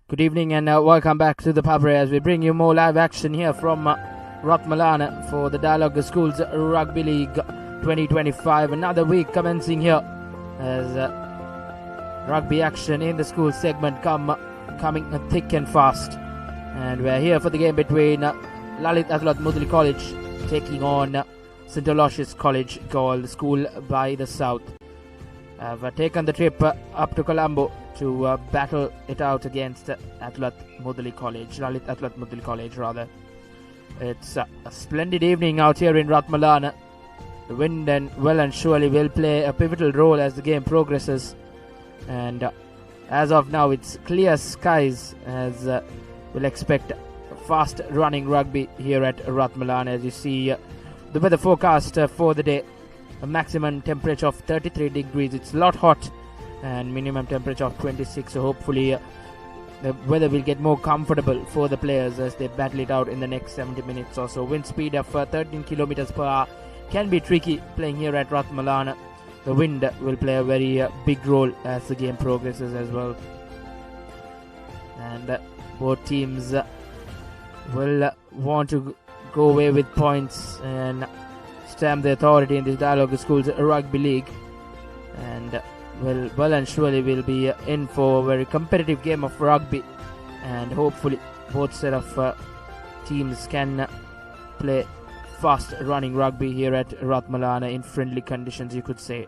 Good evening and welcome back to the Papare as we bring you more live action here from Ratmalana for the Dialog Schools Rugby League 2025. Another week commencing here as rugby action in the school segment coming thick and fast. And we're here for the game between Lalith Athulathmudali College taking on St. Aloysius College, called School by the South. I've taken the trip up to Colombo to battle it out against Athulathmudali College, Lalith Athulathmudali College rather. It's a splendid evening out here in Ratmalana. The wind and well and surely will play a pivotal role as the game progresses. And as of now, it's clear skies as we'll expect fast running rugby here at Ratmalana. As you see the weather forecast for the day, a maximum temperature of 33 degrees. It's a lot hot, and minimum temperature of 26, so hopefully the weather will get more comfortable for the players as they battle it out in the next 70 minutes or so. Wind speed of 13 kilometers per hour can be tricky playing here at Ratmalana. The wind will play a very big role as the game progresses as well. And both teams will want to go away with points and stamp the authority in this Dialog Schools Rugby League. And well and surely will be in for a very competitive game of rugby, and hopefully both set of teams can play fast running rugby here at Ratmalana in friendly conditions, you could say.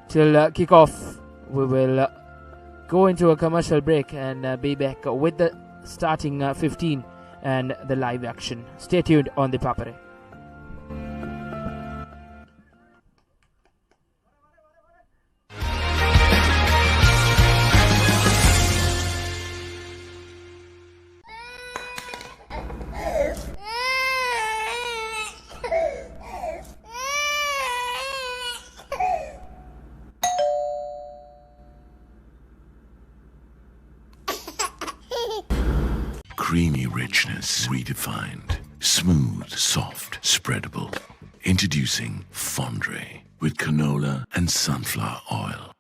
Till kick-off, we will go into a commercial break and be back with the starting 15 and the live action. Stay tuned on the Papare. Creamy richness redefined. Smooth, soft, spreadable. Introducing Fondre with canola and sunflower oil.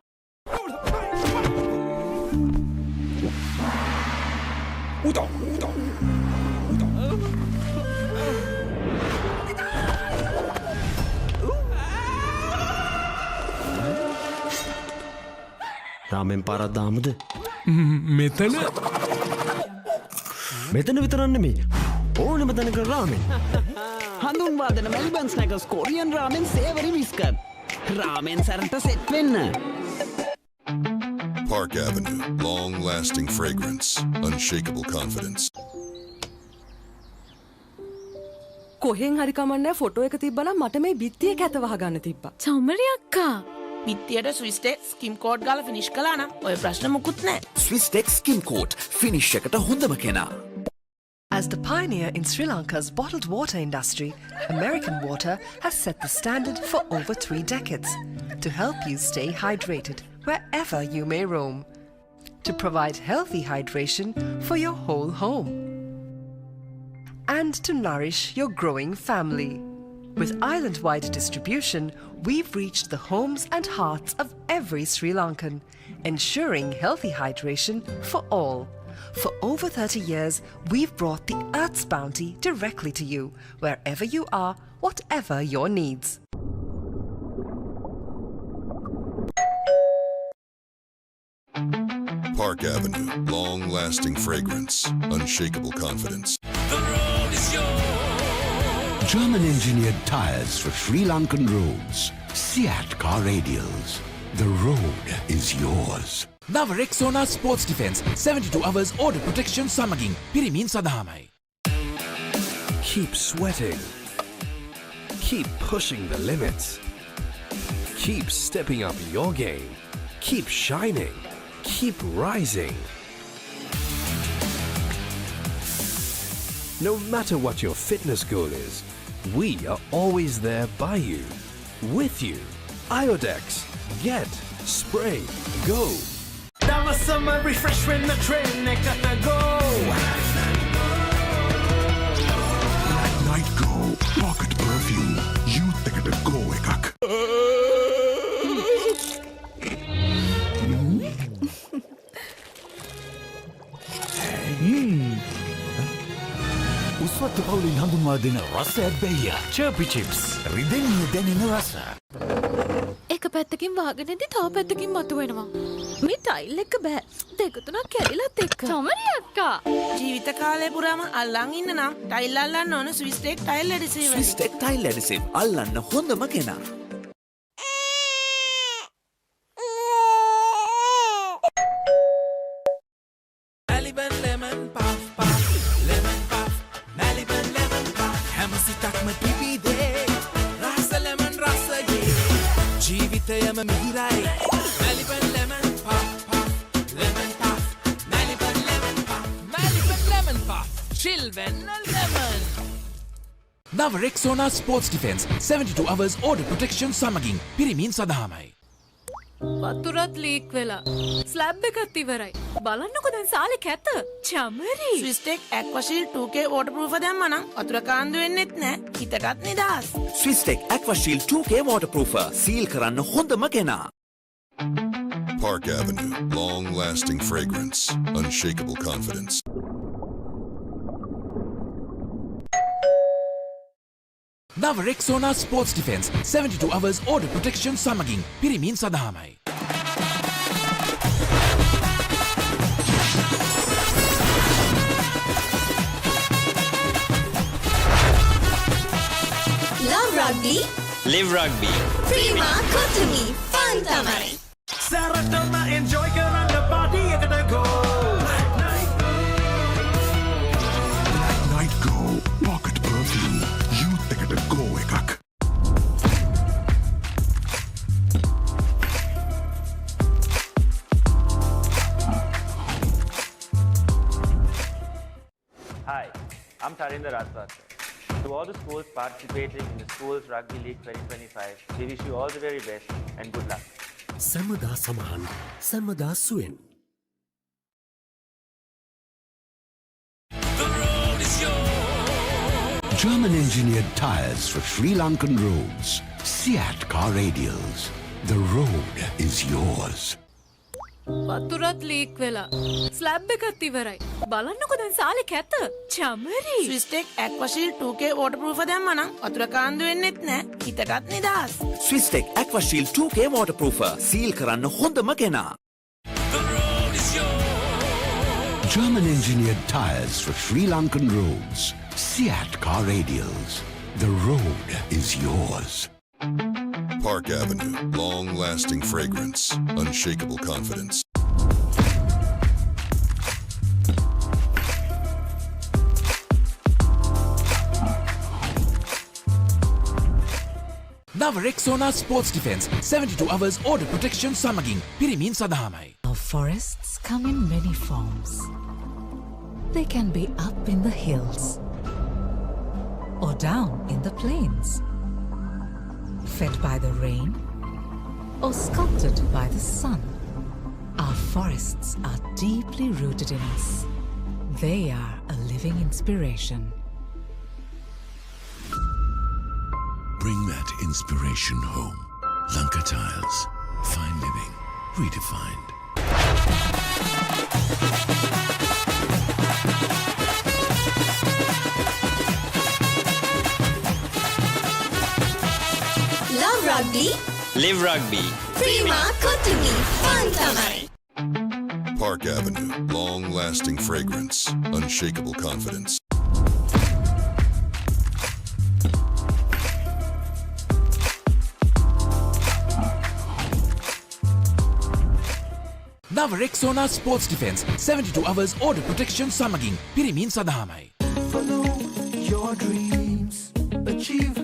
Ramen paradamde. Metana? Metana විතරක් නෙමෙයි. ඕනෙම තැනක රාමෙන්. හඳුන්වා දෙන Melbourne ස්නැකර්ස් Korean රාමෙන් සේවරි biscuit. රාමෙන් සැරට set වෙන්න. Park Avenue, long-lasting fragrance, unshakable confidence. කොහෙන් හරි කමන්නේ ෆොටෝ එක තිබ්බනම් මට මේ බිත්තිය කැත වහගන්න තිබ්බා. චෞමරි අක්කා. බිත්තියට ස්විස් ටෙක් ස්කිම් කෝඩ් ගාලා ෆිනිෂ් කළා නම් ඔය ප්‍රශ්න මුකුත් නැහැ. Swiss Tech Skim Coat finish එකට හොඳම කෙනා. As the pioneer in Sri Lanka's bottled water industry, American Water has set the standard for over 3 decades to help you stay hydrated wherever you may roam, to provide healthy hydration for your whole home, and to nourish your growing family. With island-wide distribution, we've reached the homes and hearts of every Sri Lankan, ensuring healthy hydration for all. For over 30 years, we've brought the Earth's bounty directly to you, wherever you are, whatever your needs. Park Avenue, long-lasting fragrance, unshakable confidence. The road is yours. German-engineered tires for Sri Lankan roads. Seat car radials. The road is yours. Nava Rexona Sports Defense 72 hours order protection සමගින් පිරිමින් සදහාමයි. Keep sweating. Keep pushing the limits. Keep stepping up your game. Keep shining. Keep rising. No matter what your fitness goal is, we are always there by you, with you. Iodex. Get. Spray. Go. That was summer refresh when the train gotta go. Night Go Pocket Perfume. Youth එකට go එකක්. රතු පවුලින් හඳුන්වා දෙන රසයක් බැයිය. චර්පි chips. රිදෙන්නේ දැනෙන රස. එක පැත්තකින් වාගෙනදී තව පැත්තකින් මතුවෙනවා. මේ ටයිල් එක බෑ. දෙක තුනක් කැඩිලත් එක්ක. සමරි අක්කා. ජීවිත කාලය පුරාම අල්ලන් ඉන්න නම් ටයිල් අල්ලන්න ඕන ස්විස්ටෙක් ටයිල් ඇඩිසිව්. ස්විස්ටෙක් ටයිල් ඇඩිසිව් අල්ලන්න හොඳම කෙනා. ජීවිතයම මිහිරයි Maliban lemon puff puff lemon puff Maliban lemon puff Maliban lemon puff චිල්වෙන් ලෙමන් නව Rexona sports defence 72 hours order protection සමගින් පිරිමින් සඳහාමයි. වතුරත් ලීක් වෙලා ස්ලැබ් එකත් ඉවරයි. බලන්නකෝ දැන් සාලේ කැත. චමරි. ස්විස්ටෙක් ඇක්වාෂීල් 2K waterproof දැම්මනම් වතුර කාන්දු වෙන්නෙත් නෑ. හිතටත් නිදහස්. ස්විස්ටෙක් ඇක්වාෂීල් 2K waterproofer සීල් කරන්න හොඳම කෙනා. Park Avenue, long-lasting fragrance, unshakable confidence. නව Rexona sports defence 72 hours order protection සමගින් පිරිමින් සඳහාමයි. Love rugby. Live rugby. Prima Kotumi. Fun tamai. Saratama enjoy karanga party ekata go. Night Go Pocket Perfume Youth එකට go එකක්. Hi, I'm Tarinder Ratmalana. To all the schools participating in the Schools Rugby League 2025, we wish you all the very best and good luck. සැමදා සමහන් සැමදා සුවෙන්. German engineered tires for Sri Lankan roads. Seat car radials. The road is yours. වතුරත් leak වෙලා slab එකත් ඉවරයි. බලන්නකෝ දැන් සාලේ කැත. Chamari. ස්විස්ටෙක් ඇක්වාෂීල් 2K waterproof දැම්මනම් වතුර කාන්දු වෙන්නෙත් නෑ. හිතටත් නිදහස්. ස්විස්ටෙක් ඇක්වාෂීල් 2K waterproofer සීල් කරන්න හොඳම කෙනා. German engineered tires for Sri Lankan roads. Seat car radials. The road is yours. Park Avenue, long-lasting fragrance, unshakable confidence. නව Rexona sports defence 72 hours order protection සමගින් පිරිමින් සඳහාමයි. Our forests come in many forms. They can be up in the hills or down in the plains, fed by the rain or sculpted by the sun. Our forests are deeply rooted in us. They are a living inspiration. Bring that inspiration home. Lanka Tiles. Fine living. Redefined. Love rugby. Live rugby. Prima Kotumi. Fun tamai. Park Avenue, long-lasting fragrance, unshakable confidence. නව Rexona sports defence 72 hours order protection සමගින් පිරිමින් සඳහාමයි. Follow your dreams, achieve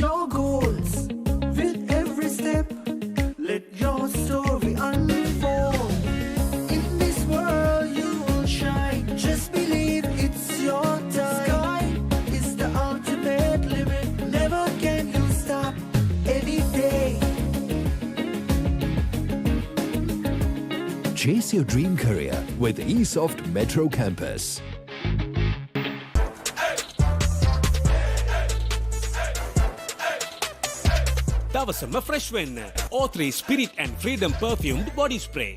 your goals. With every step, let your story unfold. In this world you will shine. Just believe it's your time. Sky is the ultimate limit. Never can you stop any day. Chase your dream career with eSoft Metro Campus. දවසම fresh වෙන්න. O3 Spirit and Freedom perfumed body spray.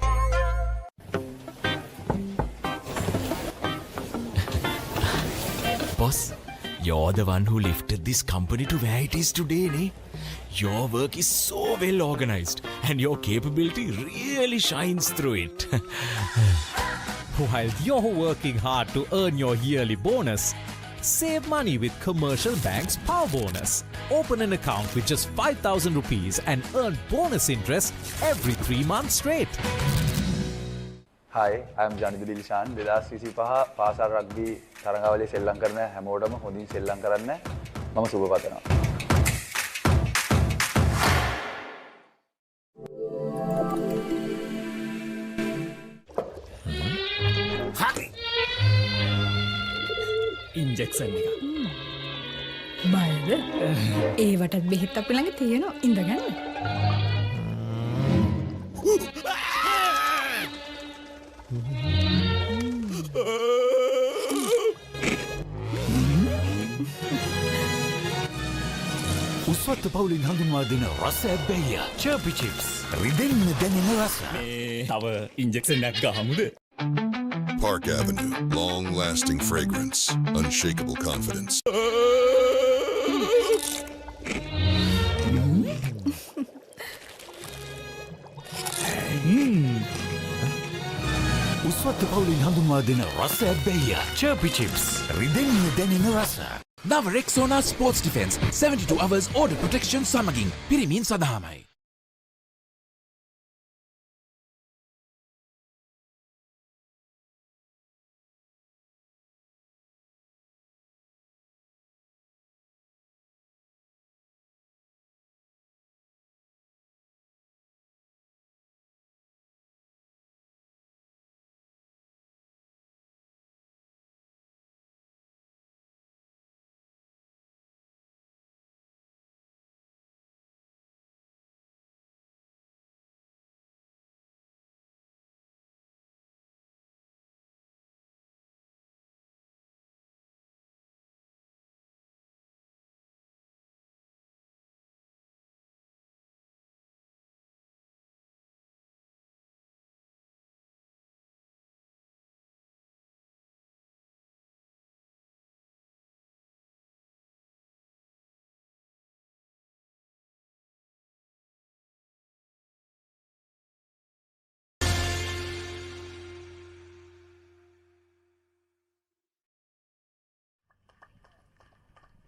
Boss, You're the one who lifted this company to where it is today, ne? Your work is so well organized and your capability really shines through it. While you're working hard to earn your yearly bonus, save money with Commercial Bank's Power Bonus. Open an account with just 5,000 rupees and earn bonus interest every 3 months straight. Hi, I'm Janibudi Dilishan. 2025 පාසල් rugby තරඟාවලියේ සෙල්ලම් කරන හැමෝටම හොඳින් සෙල්ලම් කරන්න මම සුබ පතනවා. හරි. ඉන්ජෙක්ෂන් එක. බයද? ඒවටත් බෙහෙත් අපි ළඟ තියෙනවා. ඉඳගන්න. උස්වත්ත පවුලින් හඳුන්වා දෙන රස ඇබ්බැහිය චර්පි චිප්ස් රිදෙන්න දැනෙන රස. තව ඉන්ජෙක්ෂන් එකක් ගහමුද? Park Avenue, long-lasting fragrance, unshakable confidence. උස්වත්ත පවුලින් හඳුන්වා දෙන රස ඇබ්බැහිය චර්පි චිප්ස් රිදෙන්න දැනෙන රස. නව Rexona sports defence 72 hours order protection සමගින් පිරිමින් සඳහාමයි.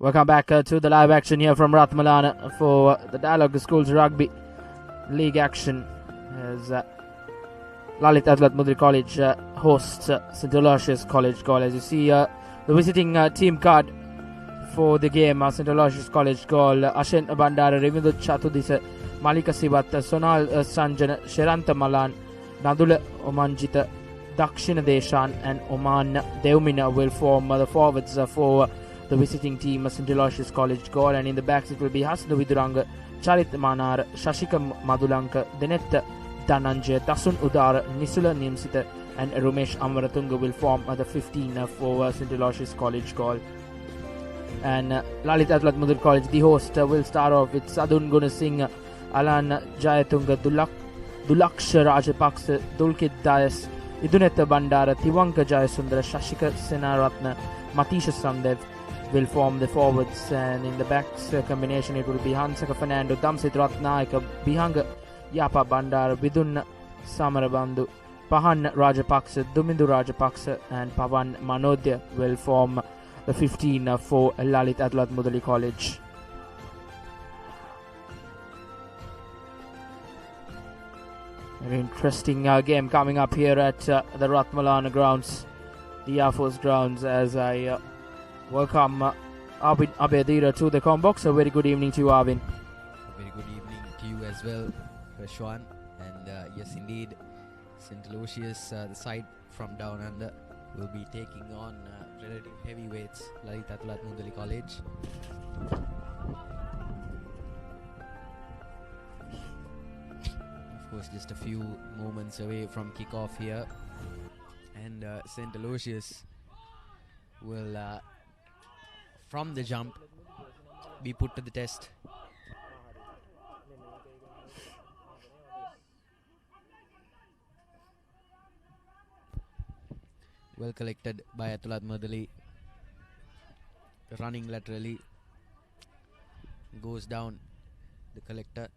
Welcome back to the live action here from Ratmalana for the Dialog Schools Rugby League action as Lalith Athulathmudali College hosts St. Aloysius College Galle. As you see the visiting team card for the game, St. Aloysius College Galle, Ashen Bandara, Revindu Chatudisa, Malika Sivat, Sonal Sanjan, Sheranta Malan, Nadula Omanjita, Dakshina Deshan and Oman Deumina will form the forwards for the visiting team St. Aloysius College Galle, and in the backs it will be Hasna Viduranga, Charit Manar, Shashika Madulanka, Denetta Dananje, Dasun Udar, Nisula Nimsita and Rumesh Amaratunga will form the 15 for St. Aloysius College Galle. And Lalith Athulathmudali College, the host, will start off with Sadun Gunasingh, Alan Jayatunga, Dulaksha Rajapaksa, Dulkit Dayas, Idunetta Bandara, Tiwanka Jayasundara, Shashika Senaratna, Matisha Samdev will form the forwards, and in the backs combination it will be Hansaka Fernando, Damsit Ratnaika, Bihanga Yapa Bandar, Vidun Samarabandhu, Pahan Rajapaksa, Dumindu Rajapaksa and Pavan Manodya will form the 15 for Lalith Athulathmudali College. Very interesting game coming up here at the Ratmalana grounds, the Air Force grounds, as I welcome Arvin Abedira to the Combox. A very good evening to you, Arvin. A very good evening to you as well, Rashwan. And yes, indeed, St. Aloysius, the side from down under, will be taking on relative heavyweights, Lalith Athulathmudali College. Of course, just a few moments away from kickoff here. And St. Aloysius will, from the jump, be put to the test. Well collected by Athulathmudali. running laterally. Goes down the collector.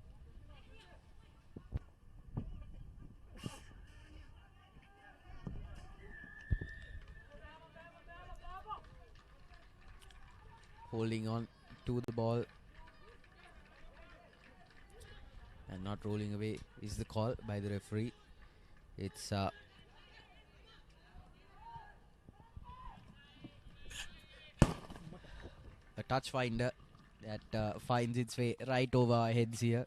Holding on to the ball and not rolling away is the call by the referee. It's a touch finder that finds its way right over our heads here.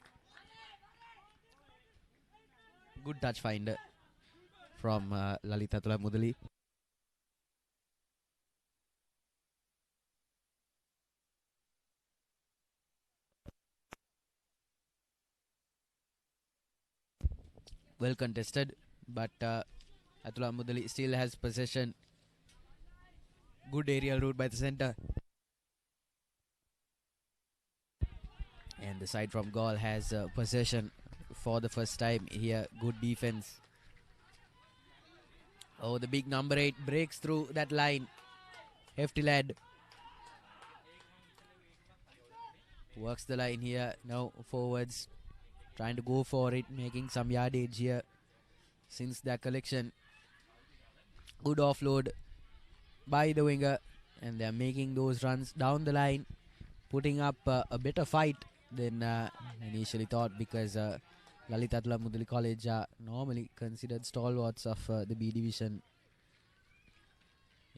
Good touch finder from Lalith Athulathmudali. Well contested, but Athulathmudali still has possession. Good aerial route by the centre. And the side from Galle has possession for the first time here. Good defense. Oh, the big number 8 breaks through that line. Hefty lad. Works the line here. Now forwards. Trying to go for it. Making some yardage here. Since that collection. Good offload by the winger. And they're making those runs down the line. Putting up a better fight than initially thought, because Lalith Athulathmudali College are normally considered stalwarts of the B division.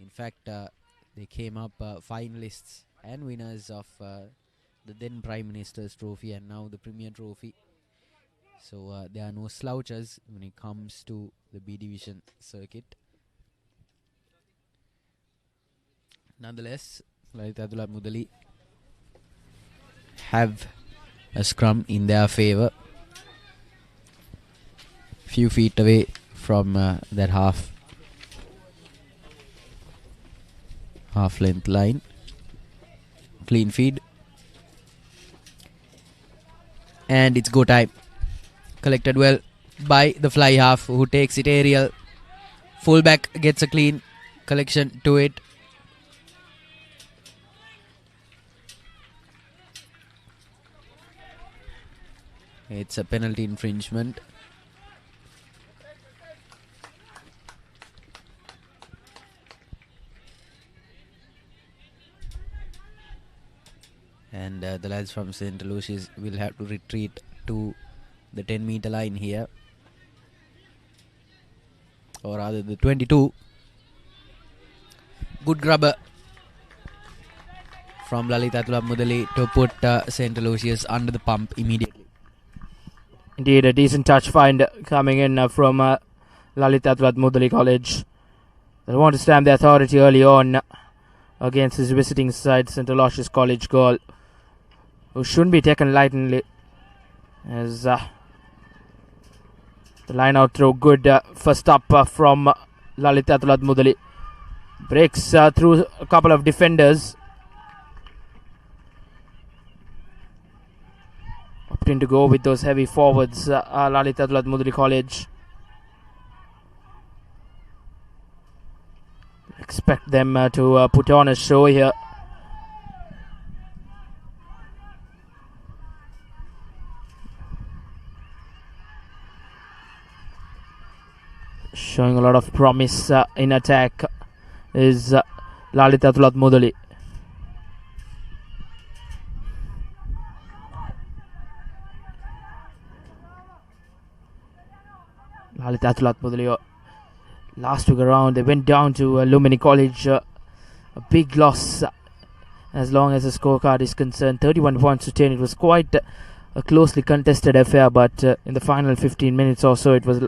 In fact, they came up finalists and winners of the then Prime Minister's Trophy and now the Premier Trophy. So there are no slouchers when it comes to the B division circuit. Nonetheless, Lalith Athulathmudali have a scrum in their favour. Few feet away from that half length line. Clean feed. And it's go time. Collected well by the fly half, who takes it aerial. Fullback gets a clean collection to it. It's a penalty infringement. And the lads from St. Aloysius will have to retreat to the 10-meter line here. Or rather the 22. Good grubber from Lalith Athulathmudali to put St. Aloysius under the pump immediately. Indeed, a decent touch find coming in from Lalith Athulathmudali College. They want to stamp their authority early on against his visiting side, St. Aloysius College goal, who shouldn't be taken lightly, as the line out throw good first up from Lalith Athulathmudali. Breaks through a couple of defenders. Opting to go with those heavy forwards, Lalith Athulathmudali College. Expect them to put on a show here. Showing a lot of promise in attack is Lalith Athulathmudali. Lalith Athulathmudali last week around, they went down to Lumini College. A big loss as long as the scorecard is concerned. 31 points to 10. It was quite a closely contested affair, but in the final 15 minutes or so, it was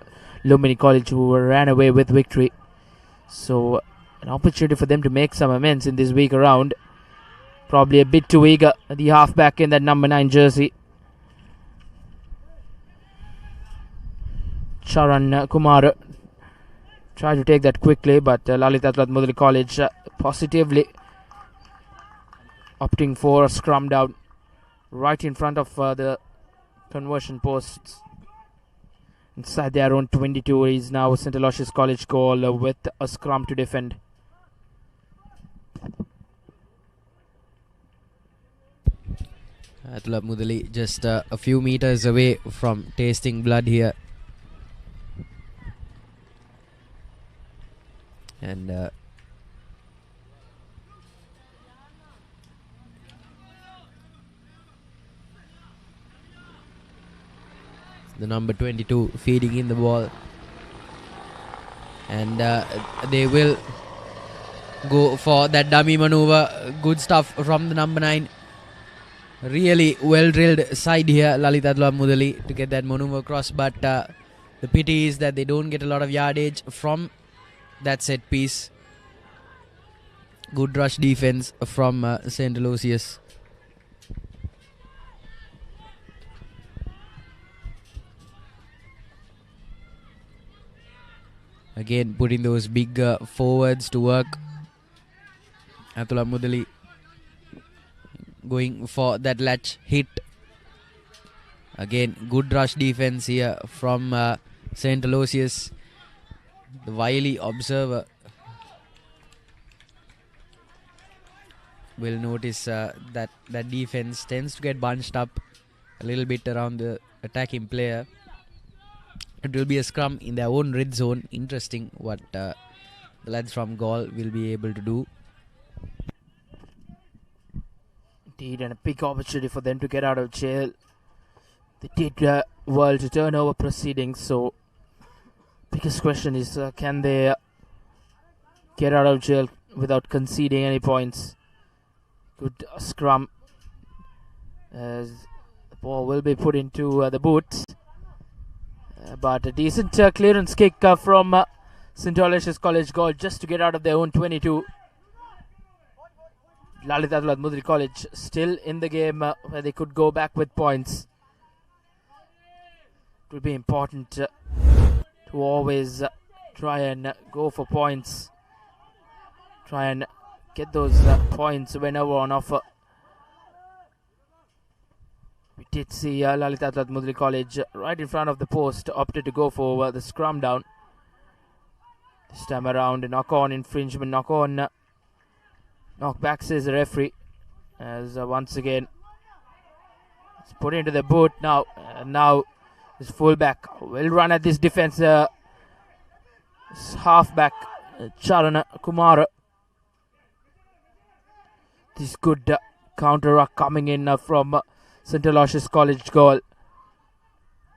Lumini College who ran away with victory. So an opportunity for them to make some amends in this week around. Probably a bit too eager, the halfback in that number 9 jersey. Charan Kumar tried to take that quickly, but Lalith Athulathmudali College positively opting for a scrum down right in front of the conversion posts. Inside their own 22 is now St. Aloysius College goal with a scrum to defend. Athulathmudali just a few meters away from tasting blood here. And the number 22 feeding in the ball. And they will go for that dummy maneuver. Good stuff from the number 9. Really well drilled side here, Lalith Athulathmudali, to get that maneuver across. But the pity is that they don't get a lot of yardage from that set piece. Good rush defense from St. Aloysius. Again, putting those big forwards to work. Athulathmudali going for that latch hit. Again, good rush defense here from St. Aloysius. The wily observer will notice that defense tends to get bunched up a little bit around the attacking player. It will be a scrum in their own red zone. Interesting what the lads from Galle will be able to do. Indeed, and a big opportunity for them to get out of jail. They did well to turn over proceedings, so biggest question is can they get out of jail without conceding any points? Good scrum as the ball will be put into the boot. But a decent clearance kick from St. Aloysius College Galle just to get out of their own 22. Lalith Athulathmudali College still in the game where they could go back with points. It will be important to always try and go for points. Try and get those points whenever on offer. We did see Lalith Athulathmudali College right in front of the post opted to go for the scrum down. This time around, a knock-on infringement, knock-on, knock-back says the referee. As once again, it's put into the boot now. Now, this fullback will run at this defense. This halfback, Charana Kumara. This good counter-ruck coming in from St. Aloysius College Galle.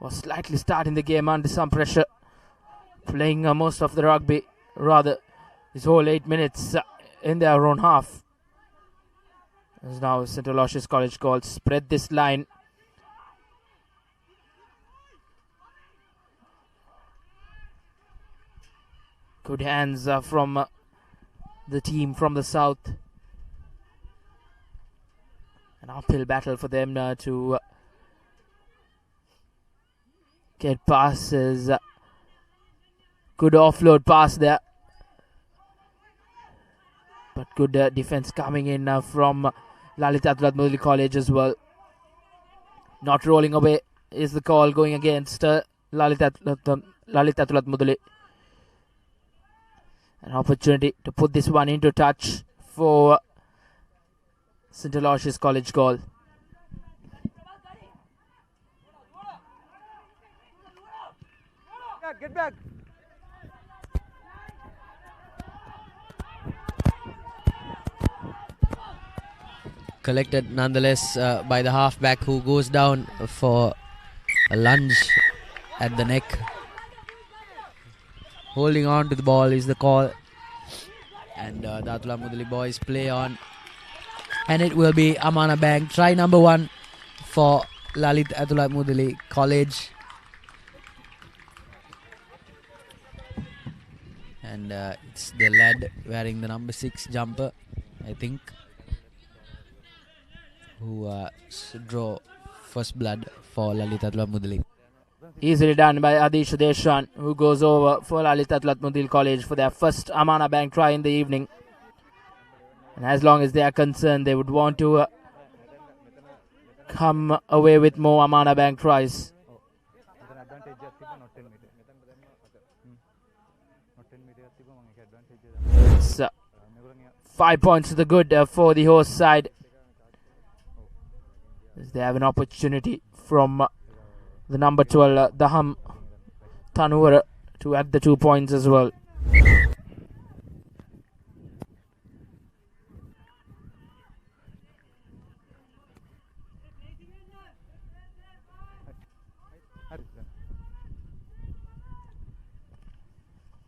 Was slightly starting the game under some pressure. Playing most of the rugby, rather, this whole 8 minutes in their own half. As now St. Aloysius College Galle spread this line. Good hands from the team from the south. An uphill battle for them to get passes. Good offload pass there. But good defense coming in from Lalith Athulathmudali College as well. Not rolling away is the call going against Lalith Athulathmudali. An opportunity to put this one into touch for St. Aloysius College Galle. Get back. Collected nonetheless by the halfback, who goes down for a lunge at the neck. Holding on to the ball is the call. And the Athulathmudali boys play on. And it will be Amana Bank. Try number 1 for Lalith Athulathmudali College. And it's the lad wearing the number 6 jumper, I think, who draw first blood for Lalith Athulathmudali. Easily done by Adish Deshan, who goes over for Lalith Athulathmudali College for their first Amana Bank try in the evening. And as long as they are concerned, they would want to come away with more Amana Bank tries. It's 5 points to the good for the host side. They have an opportunity from the number 12, Daham Tanur, to add the 2 points as well.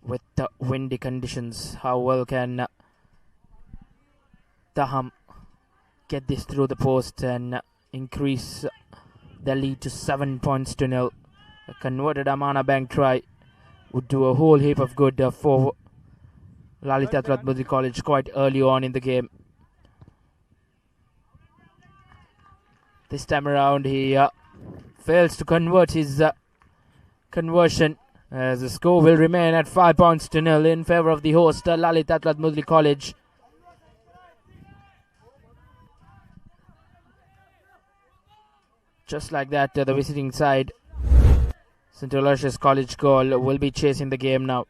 With the windy conditions, how well can Daham get this through the post and increase the lead to 7 points to nil? A converted Amana Bank try would do a whole heap of good for Lalith Athulathmudali College quite early on in the game. This time around he fails to convert his conversion, as the score will remain at 5 points to nil in favour of the host, Lalith Athulathmudali College. Just like that, the visiting side, St. Aloysius College goal, will be chasing the game now.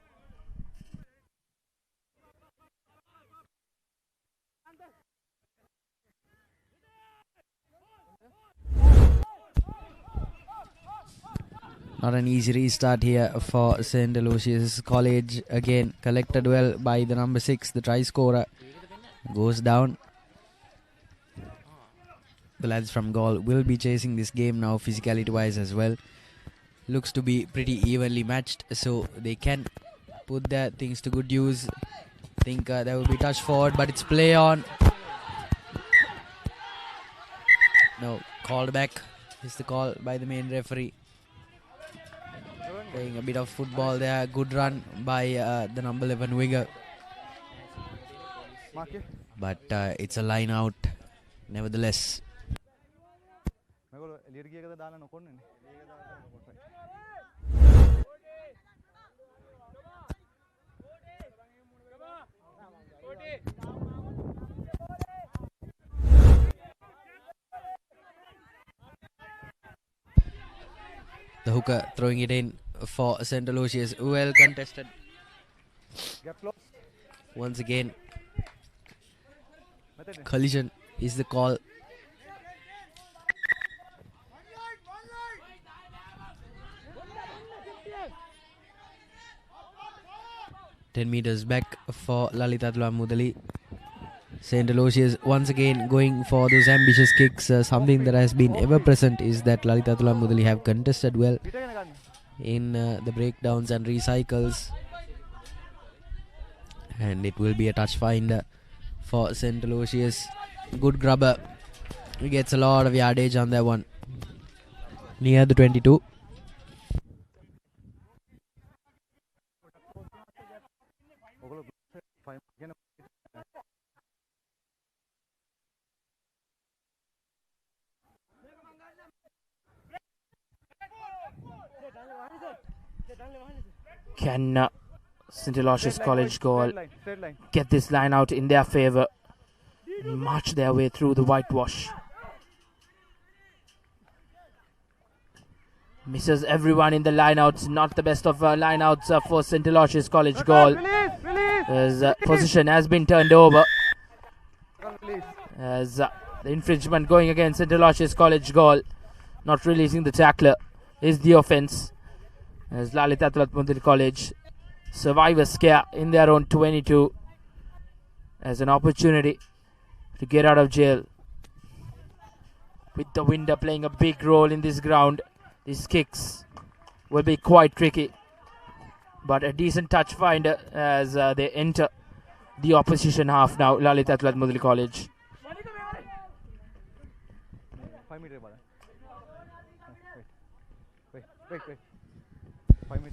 Not an easy restart here for St. Aloysius College. Again, collected well by the number 6, the try scorer. Goes down. The lads from Galle will be chasing this game now, physicality wise as well. Looks to be pretty evenly matched, so they can put their things to good use. Think there will be touch forward, but it's play on. No, called back is the call by the main referee. Playing a bit of football there. Good run by the number 11 winger. But it's a line out nevertheless. The hooker throwing it in for St. Aloysius. Well contested. Once again, collision is the call. "10 meters back for Lalith Athulathmudali. St. Aloysius once again going for those ambitious kicks. Something that has been ever present is that Lalith Athulathmudali have contested well in the breakdowns and recycles. And it will be a touch finder for St. Aloysius. Good grubber. He gets a lot of yardage on that one. Near the 22. Can St. Aloysius College goal get this line out in their favour and march their way through the whitewash? Misses everyone in the lineouts. Not the best of lineouts for St. Aloysius College goal. His position has been turned over as the infringement going against St. Aloysius College goal. Not releasing the tackler is the offence, as Lalith Athulathmudali College survive a scare in their own 22 as an opportunity to get out of jail. With the wind playing a big role in this ground, these kicks will be quite tricky, but a decent touch finder as they enter the opposition half now, Lalith Athulathmudali College.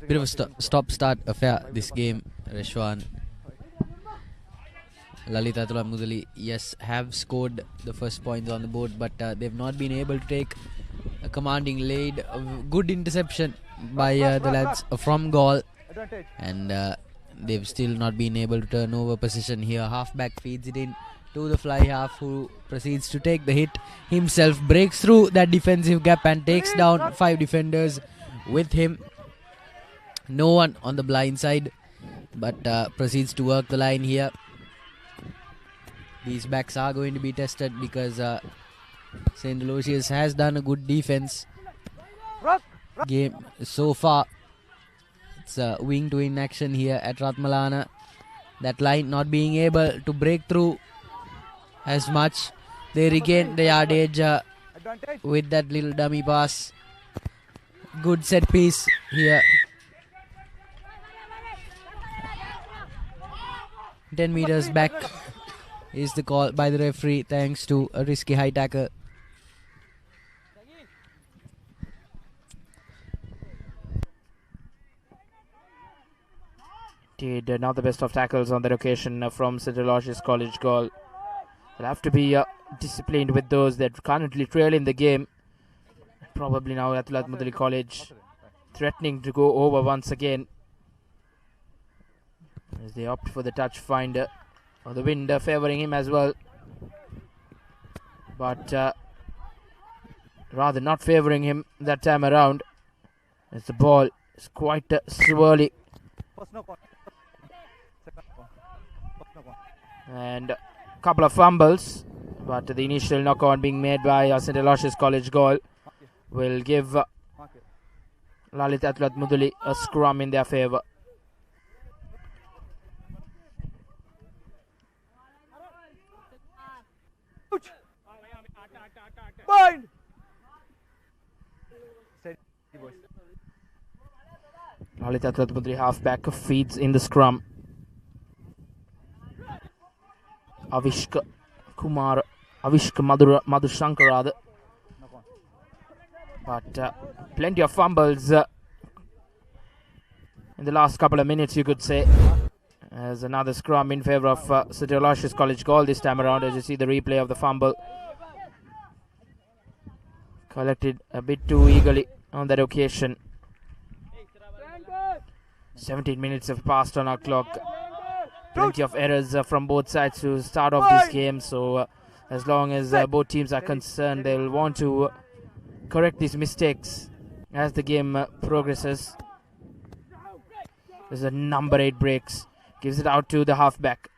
Bit of a stop-start affair this game, Reshwan. Lalith Athulathmudali, yes, have scored the first points on the board, but they've not been able to take a commanding lead. Good interception by the lads from Galle, and they've still not been able to turn over position here. Halfback feeds it in to the fly half, who proceeds to take the hit himself, breaks through that defensive gap and takes down 5 defenders with him. No one on the blind side, but proceeds to work the line here. These backs are going to be tested because St. Aloysius has done a good defense game so far. It's a wing-to-wing action here at Ratmalana. That line not being able to break through as much. They regain the yardage with that little dummy pass. Good set piece here. 10 meters back is the call by the referee thanks to a risky high tackle. Did not the best of tackles on that occasion from St. Aloysius College goal. They'll have to be disciplined with those that currently trail in the game. Probably now Athulathmudali College threatening to go over once again as they opt for the touch finder, or the wind favouring him as well, but rather not favouring him that time around as the ball is quite swirly. And a couple of fumbles, but the initial knock on being made by St. Aloysius College goal will give Lalith Athulathmudali a scrum in their favour. Lalith Athulathmudali halfback feeds in the scrum. Avishka Madhushankar rather. But plenty of fumbles in the last couple of minutes, you could say. As another scrum in favour of St. Aloysius College goal this time around, as you see the replay of the fumble. Collected a bit too eagerly on that occasion. 17 minutes have passed on our clock. Plenty of errors from both sides to start off this game, so as long as both teams are concerned, they will want to correct these mistakes as the game progresses. There's a number 8 breaks, gives it out to the halfback.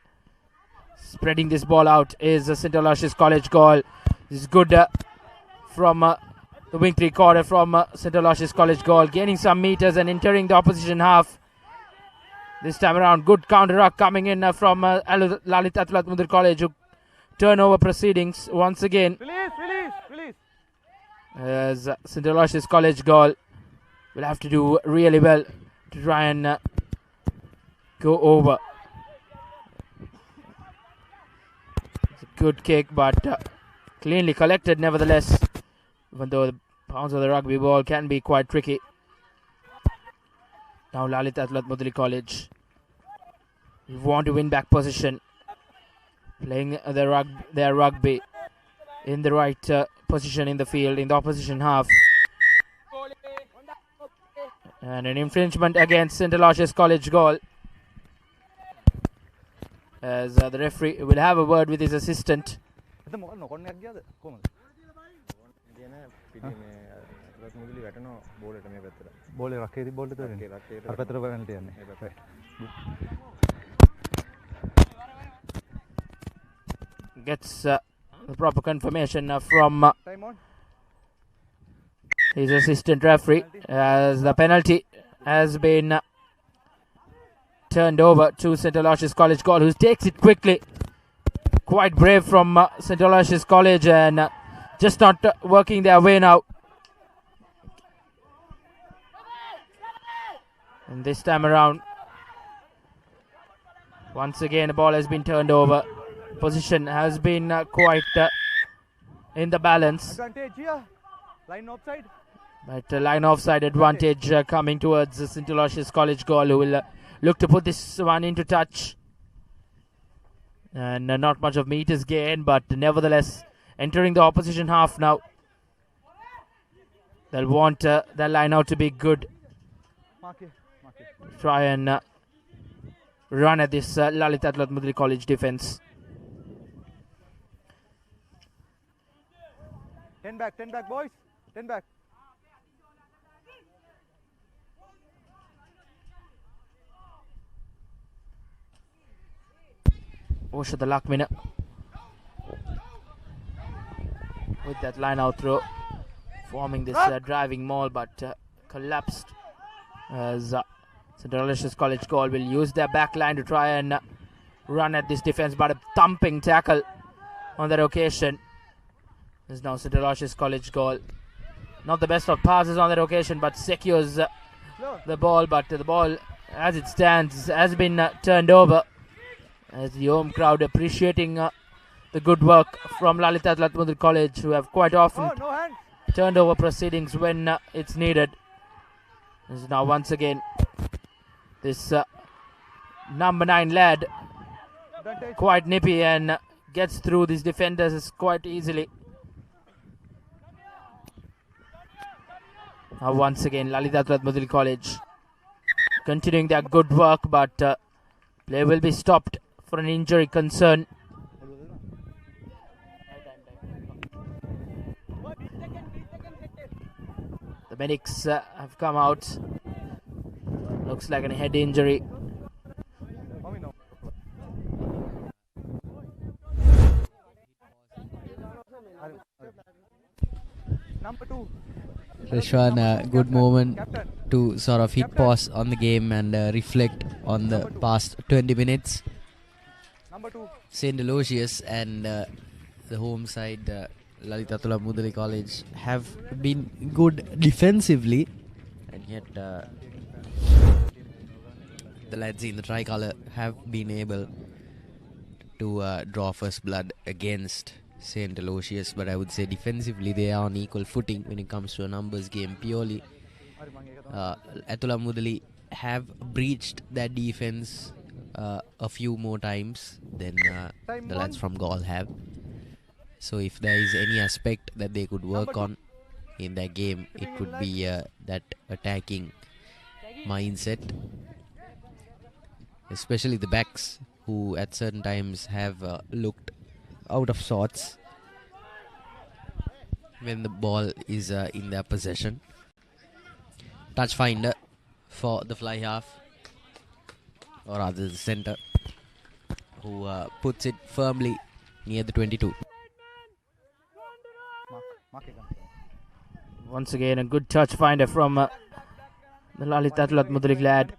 Spreading this ball out is St. Aloysius College goal. This is good from the wing 3/4 from St. Aloysius College goal, gaining some meters and entering the opposition half. This time around, good counter ruck coming in from Lalith Athulathmudali College, who turn over proceedings once again. Release. As St. Aloysius College goal will have to do really well to try and go over. It's a good kick, but cleanly collected nevertheless, even though the bounce of the rugby ball can be quite tricky. Now Lalith Athulathmudali College, you want to win back position, playing their rugby in the right position in the field, in the opposition half. And an infringement against St. Aloysius College goal, as the referee will have a word with his assistant. Gets the proper confirmation from his assistant referee, as the penalty has been turned over to St. Aloysius College goal, who takes it quickly. Quite brave from St. Aloysius College, and just not working their way now. And this time around, once again the ball has been turned over. Position has been quite in the balance. Advantage here. Line offside. But line offside advantage coming towards the St. Aloysius College goal, who will look to put this one into touch. And not much of meters gain, but nevertheless entering the opposition half now. They'll want their line out to be good. Try and run at this Lalith Athulathmudali College defense. 10 back, boys. 10 back. Osha the Lakmina. with that line out throw, forming this driving maul, but collapsed as St. Aloysius College goal will use their back line to try and run at this defense, but a thumping tackle on that occasion is now St. Aloysius College goal. Not the best of passes on that occasion, but secures the ball, but the ball as it stands has been turned over, as the home crowd appreciating the good work from Lalith Athulathmudali College, who have quite often turned over proceedings when it's needed. Is now once again this number 9 lad, quite nippy and gets through these defenders quite easily. Now once again Lalith Athulathmudali College continuing their good work, but play will be stopped for an injury concern. The medics have come out. Looks like a head injury. Number 2. Rishwan, good moment to sort of hit pause on the game and reflect on the past 20 minutes. St. Aloysius and the home side, Lalith Athulathmudali College, have been good defensively, and yet the lads in the tricolour have been able to draw first blood against St. Aloysius, but I would say defensively they are on equal footing when it comes to a numbers game purely. Athulathmudali have breached that defense a few more times than the lads from Galle have. So if there is any aspect that they could work on in that game, it could be that attacking mindset, especially the backs, who at certain times have looked out of sorts when the ball is in their possession. Touch finder for the fly half, or rather the centre, who puts it firmly near the 22. Once again a good touch finder from the Lalith Athulathmudali lad.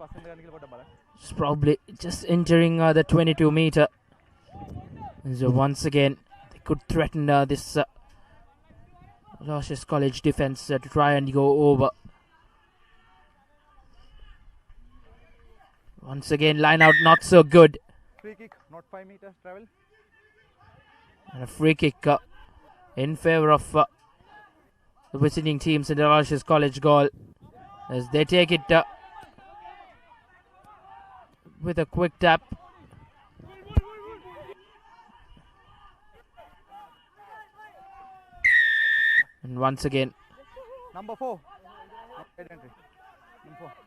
It's probably just entering the 22 meter. So once again they could threaten this Aloysius College defense to try and go over. Once again line out not so good. Free kick, not 5 meters travel. And a free kick in favour of the visiting team, St. Aloysius College goal, as they take it with a quick tap. And once again Number 4.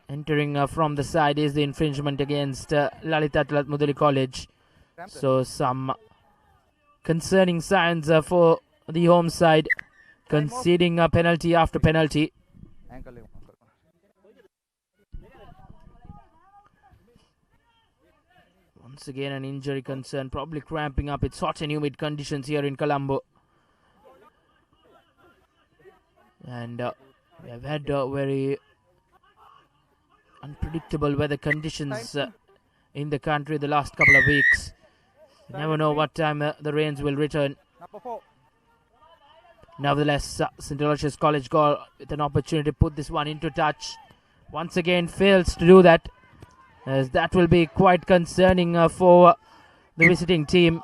entering from the side is the infringement against Lalith Athulathmudali College. So some concerning signs for the home side, conceding a penalty after penalty. Once again an injury concern, probably cramping up. It's hot and humid conditions here in Colombo, and we have had very unpredictable weather conditions in the country the last couple of weeks. You never know what time the rains will return. Nevertheless, St. Aloysius College goal with an opportunity to put this one into touch. Once again fails to do that, as that will be quite concerning for the visiting team.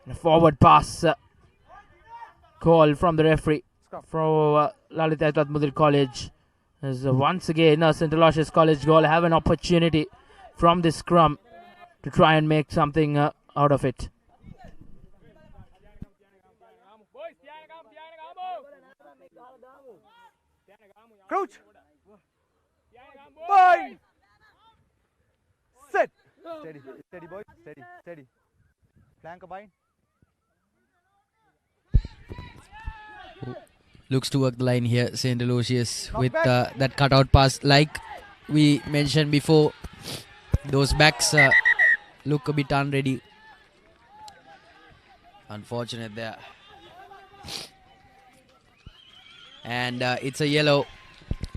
A forward pass call from the referee for Lalith Athulathmudali College. As once again St. Aloysius College goal have an opportunity from this scrum to try and make something out of it. Crouch. Bind. Set. Steady, steady boys, steady, steady. Flank a bind. Looks to work the line here, St. Aloysius, with that cutout pass. Like we mentioned before, those backs look a bit unready. Unfortunate there. And it's a yellow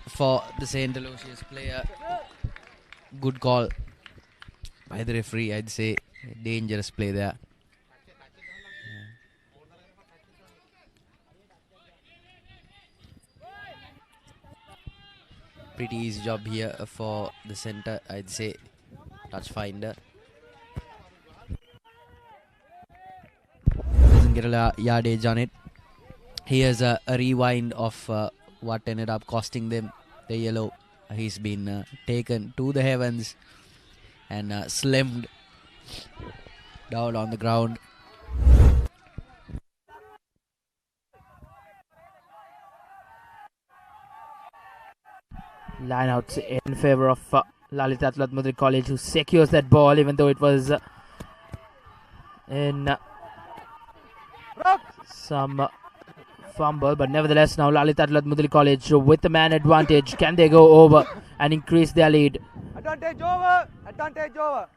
for the St. Aloysius player. Good call by the referee, I'd say. Dangerous play there. Pretty easy job here for the center, I'd say. Touch finder. Doesn't get a yardage on it. Here's a rewind of what ended up costing them the yellow. He's been taken to the heavens and slammed down on the ground. Line out in favor of Lalith Athulathmudali College, who secures that ball even though it was in some fumble, but nevertheless now Lalith Athulathmudali College with the man advantage. Can they go over and increase their lead? Advantage over. Advantage over.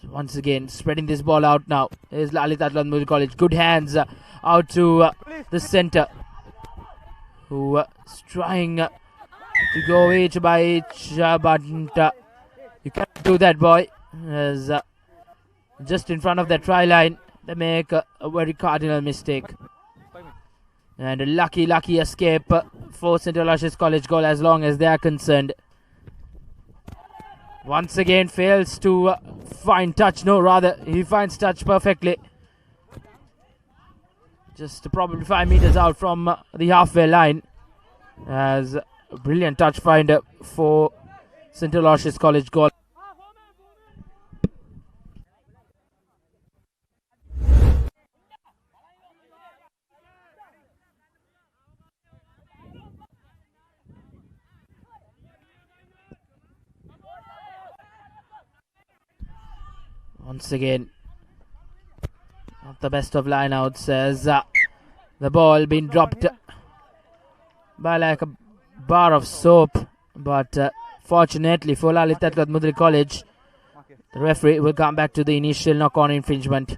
So once again spreading this ball out now is Lalith Athulathmudali College. Good hands out to the center, who is trying to go each by each, but you can't do that, boy. As just in front of the try line, they make a very cardinal mistake. And a lucky escape for St. Aloysius College goal as long as they are concerned. Once again fails to find touch. No, rather, he finds touch perfectly. Just probably 5 meters out from the halfway line. As a brilliant touch finder for St. Aloysius College goal. Once again, not the best of lineouts as the ball being dropped by like a bar of soap, but fortunately for Lalith Athulathmudali College, the referee will come back to the initial knock-on infringement.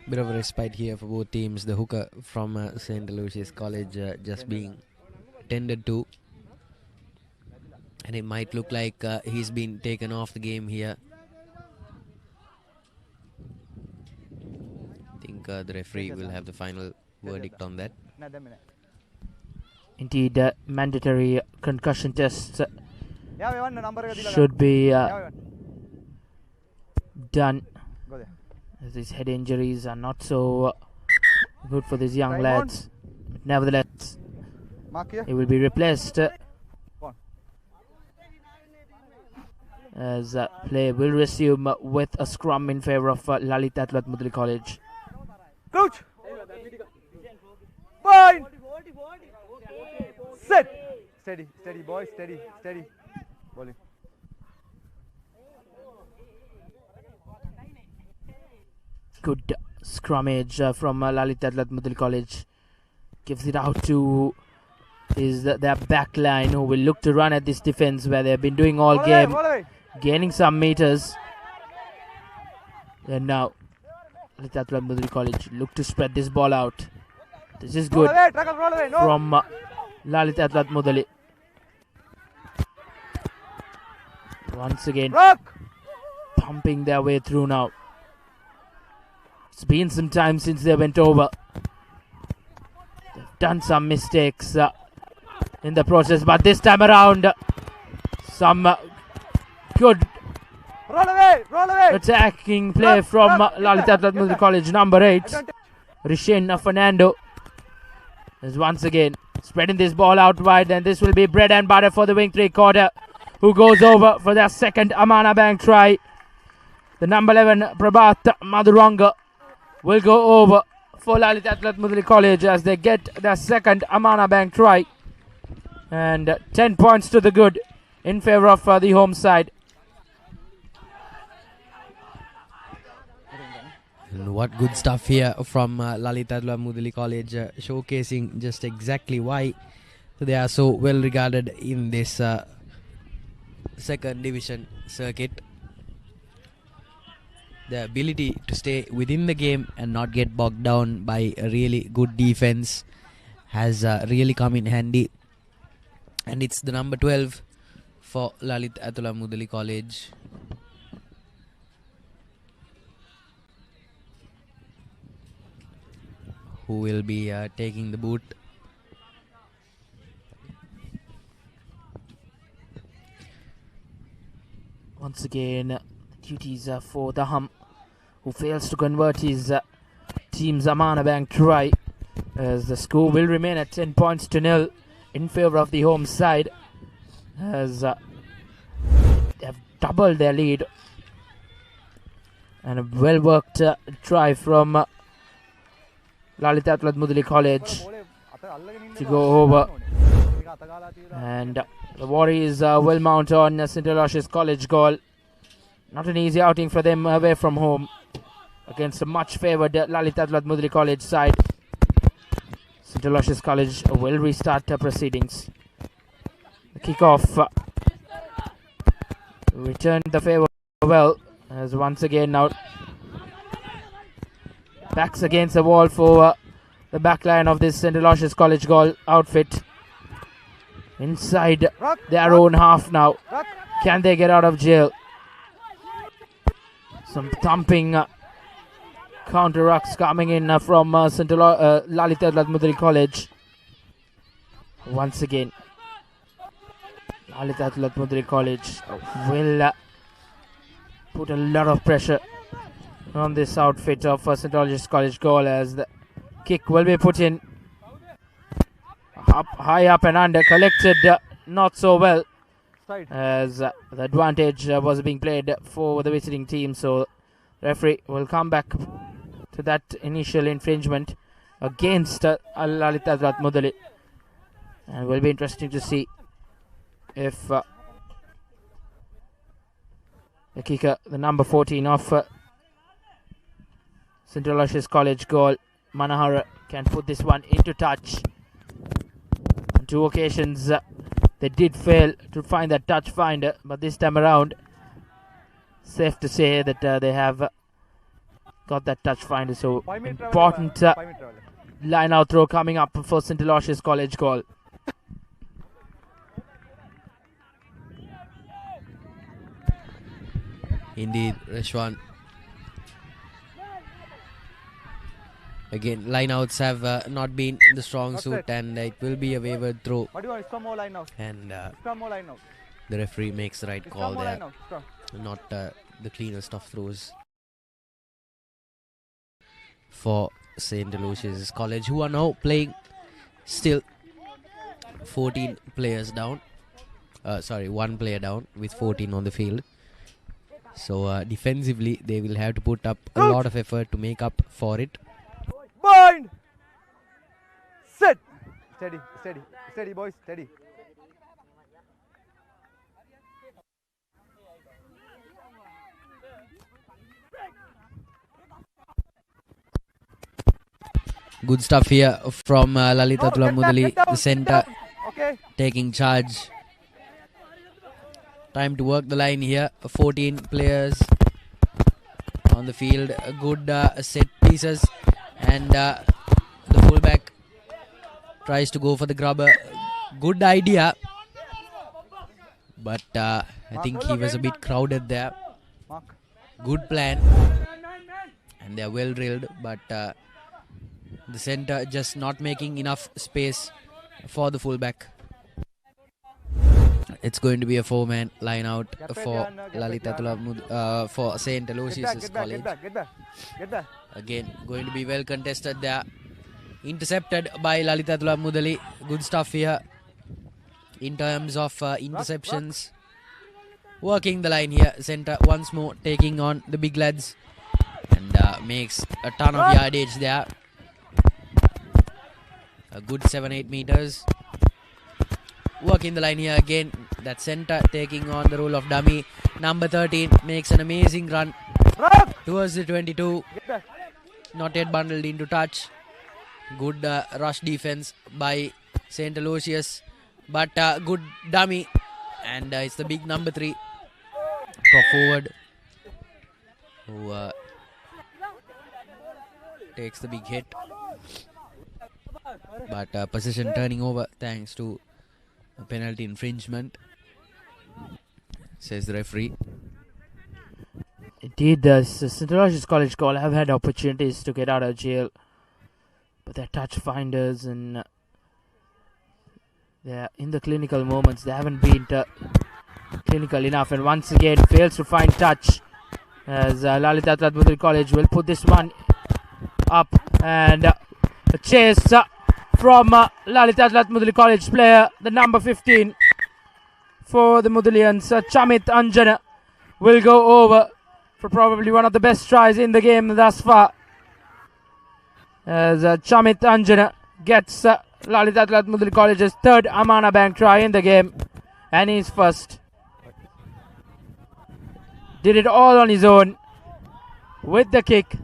Bit of a respite here for both teams. The hooker from St. Aloysius College just being tended to, and it might look like he's been taken off the game here. I think the referee will have the final verdict on that. Indeed, mandatory concussion tests should be done, as these head injuries are not so good for these young lads. But nevertheless, he will be replaced as play will resume with a scrum in favor of Lalith Athulathmudali College. Coach! Fine! Set! Steady, steady boys, steady, steady. Bowling. Good scrummage from Lalith Athulathmudali College. Gives it out to their back line, who will look to run at this defense where they've been doing all game, gaining some meters. And now Lalith Athulathmudali College look to spread this ball out. This is good from Lalith Athulathmudali. Once again pumping their way through now. It's been some time since they went over. They've done some mistakes in the process, but this time around some good attacking play from Lalith Athulathmudali College. Number 8, Rishen Fernando, is once again spreading this ball out wide, and this will be bread and butter for the wing 3-quarter, who goes over for their second Amana Bank try. The number 11 Prabhat Madhuranga will go over for Lalith Athulathmudali College as they get their second Amana Bank try. And 10 points to the good in favor of the home side. And what good stuff here from Lalith Athulathmudali College, showcasing just exactly why they are so well regarded in this second division circuit. The ability to stay within the game and not get bogged down by a really good defense has really come in handy. And it's the number 12 for Lalith Athulathmudali College. Who will be taking the boot. Once again, duties for the Hum, who fails to convert his team's Amana Bank try, as the score will remain at 10 points to 0 in favor of the home side, as they have doubled their lead. And a well worked try from Lalith Athulathmudali College to go over, and the Warriors well mount on St. Aloysius College goal. Not an easy outing for them away from home against a much favoured Lalith Athulathmudali College side. St. Aloysius College will restart proceedings. The kick-off returned the favour well, as once again now backs against the wall for the back line of this St. Aloysius College goal outfit. Inside their own half now. Can they get out of jail? Some thumping counter rucks coming in from Lalith Athulathmudali College. Once again, Lalith Athulathmudali College will put a lot of pressure on this outfit of St. Aloysius College goal, as the kick will be put in. High up and under, collected not so well, as the advantage was being played for the visiting team. So referee will come back to that initial infringement against Lalith Athulathmudali, and it will be interesting to see if the kicker, the number 14 of St. Aloysius College goal, Manahara, can put this one into touch. On two occasions they did fail to find that touch finder, but this time around safe to say that they have got that touch finder. So important line out throw coming up for St. Aloysius College goal. Indeed, Reshwan. Again, lineouts have not been the strong suit, and it will be a wavered throw. And the referee makes the right call there. Not the cleanest of throws for St. Aloysius College, who are now playing still 14 players down. One player down with 14 on the field. So defensively, they will have to put up a lot of effort to make up for it. Bind! Sit! Steady, steady, steady boys, steady. Good stuff here from Lalith Athulathmudali, the centre, taking charge. Time to work the line here. 14 players on the field. Good set pieces. And the fullback tries to go for the grubber. Good idea. But I think he was a bit crowded there. Good plan. And they are well drilled. But the centre just not making enough space for the fullback. It's going to be a 4-man line out for Lalith Athulathmudali, for St. Aloysius College. Get back. Again, going to be well contested there. Intercepted by Lalith Athulathmudali. Good stuff here in terms of interceptions. Working the line here. Centre once more taking on the big lads. And makes a ton of yardage there. A good 7-8 meters. Working the line here again. that centre taking on the role of dummy. Number 13 makes an amazing run towards the 22. Not yet bundled into touch. Good rush defense by St. Aloysius, but good dummy, and it's the big number 3 for forward who takes the big hit, but possession turning over thanks to a penalty infringement, says the referee. Indeed, the St. Aloysius College Galle have had opportunities to get out of jail, but they're touch finders and they're in the clinical moments. They haven't been clinical enough, and once again fails to find touch as Lalith Athulathmudali College will put this one up, and a chase from Lalith Athulathmudali College player, the number 15 for the Mudalians, Chamit Anjana, will go over for probably one of the best tries in the game thus far, as Chamit Anjana gets Lalith Athulathmudali College's third Amana Bank try in the game, and he's first. Did it all on his own with the kick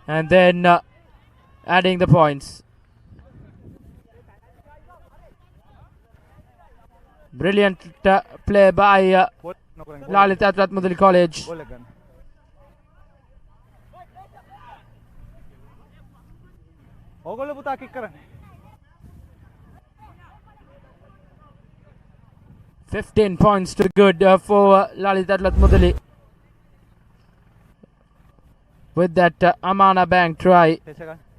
and then adding the points. Brilliant play by Lalith Athulathmudali College. 15 points to good for Lalith Athulathmudali with that Amana Bank try.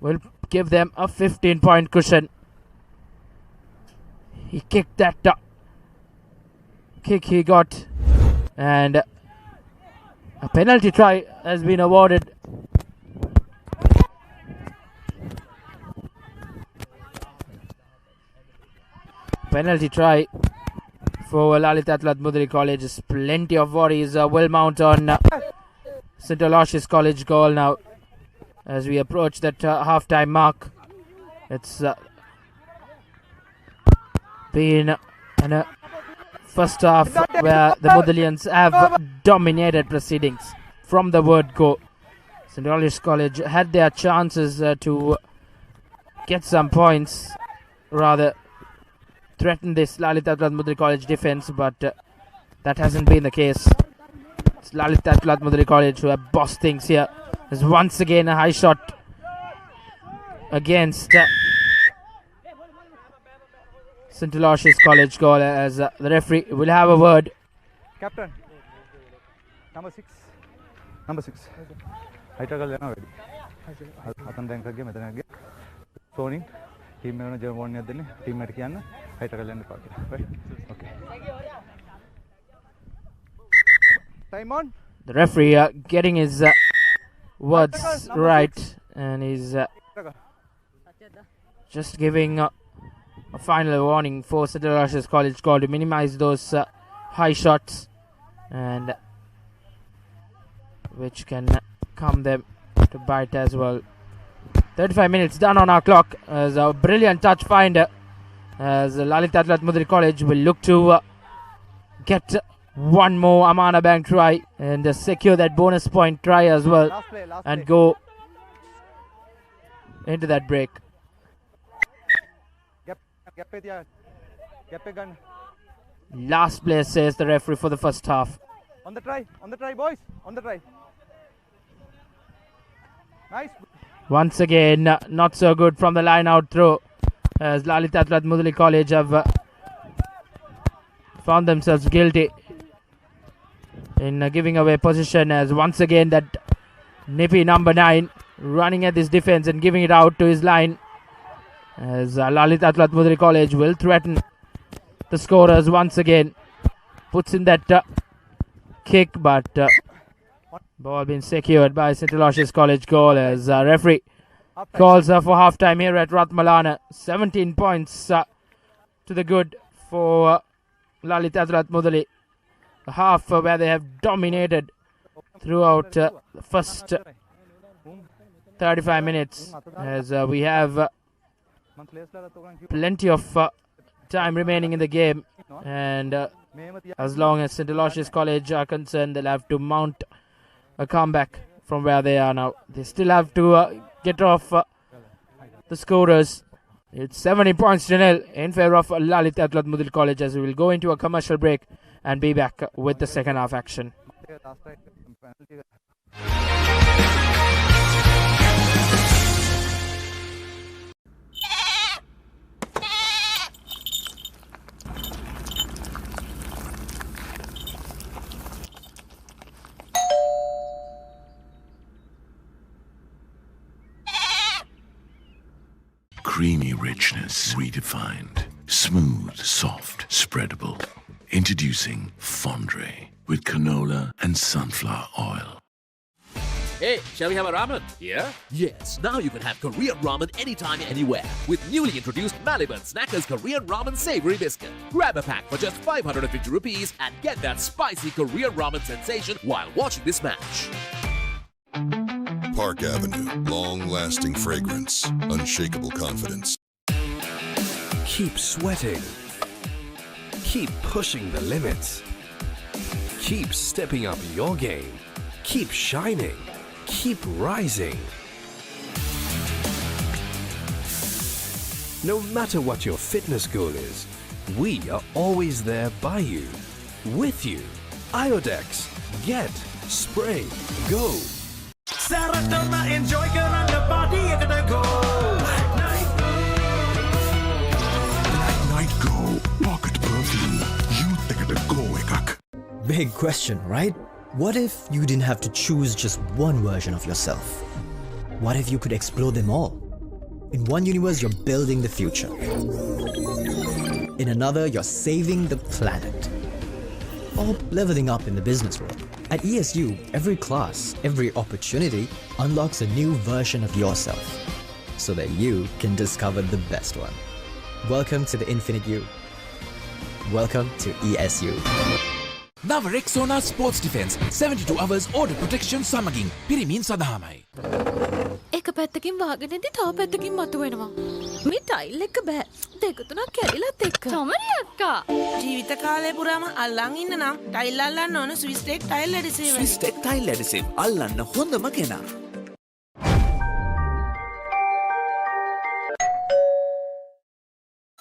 Will give them a 15-point cushion. He kicked that kick he got, and a penalty try has been awarded. Penalty try for Lalith Athulathmudali College. Plenty of worries will mount on St. Aloysius College goal now as we approach that half-time mark. It's been a first half where the Mudalians have dominated proceedings from the word go. St. Aloysius College had their chances to get some points, rather threaten this Lalith Athulathmudali College defense, but that hasn't been the case. It's Lalith Athulathmudali College who have bossed things here. There's once again a high shot against St. Aloysius College goal, as the referee will have a word. Captain, number 6. Number 6. I tackle them already. Atan then kage metan kage. Phoning. Team में उन्होंने जब warn नहीं देने. Team में क्या ना? I tackle them right? Okay. Time on. The referee getting his words right, and he's just giving a final warning for St. Aloysius College goal to minimize those high shots, and which can come them to bite as well. 35 minutes done on our clock as a brilliant touch finder, as Lalith Athulathmudali College will look to get one more Amana Bank try and secure that bonus point try as well, Last play. and go into that break. Gap पे दिया. Gap पे gun. Last play, says the referee for the first half. On the try, boys. On the try. Nice. Once again, not so good from the line out throw, as Lalith Athulathmudali College have found themselves guilty in giving away position, as once again that nippy number 9 running at this defense and giving it out to his line, as Lalith Athulathmudali College will threaten the scorers once again. Puts in that kick, but ball being secured by St. Aloysius College goal, as referee calls for half time here at Ratmalana. 17 points to the good for Lalith Athulathmudali. A half where they have dominated throughout the first 35 minutes, as we have plenty of time remaining in the game. And as long as St. Aloysius College are concerned, they'll have to mount a comeback from where they are now. They still have to get off the scorers. It's 70 points to 0 in favor of Lalith Athulathmudali College, as we will go into a commercial break and be back with the second half action. Creamy richness redefined. Smooth, soft, spreadable. Introducing Fondre with canola and sunflower oil. Hey, shall we have a ramen? Yeah? Yes, now you can have Korean ramen anytime, anywhere with newly introduced Maliban Snackers Korean Ramen Savory Biscuit. Grab a pack for just 550 rupees and get that spicy Korean ramen sensation while watching this match. Park Avenue, long-lasting fragrance, unshakable confidence. Keep sweating. Keep pushing the limits. Keep stepping up your game. Keep shining. Keep rising. No matter what your fitness goal is, we are always there by you, with you. Iodex. Get. Spray. Go. Saratama enjoy karanga party ekata go. Night Go Pocket Perfume. Youth ekata go ekak. Big question, right? What if you didn't have to choose just one version of yourself? What if you could explore them all? In one universe, you're building the future. In another, you're saving the planet. Or leveling up in the business world. At ESU, every class, every opportunity unlocks a new version of yourself, so that you can discover the best one. Welcome to the Infinite You. Welcome to ESU. Now Rexona Sports Defense 72 hours order protection සමගින් පිරිමින් සඳහාමයි. එක පැත්තකින් වාගෙනදී තව පැත්තකින් මතුවෙනවා. මේ tile එක බෑ. දෙක තුනක් කැඩිලත් එක්ක. තමරි අක්කා. ජීවිත කාලය පුරාම අල්ලන් ඉන්න නම් ටයිල් අල්ලන්න ඕන Swiss Tech tile adhesive. Swiss Tech tile adhesive අල්ලන්න හොඳම කෙනා.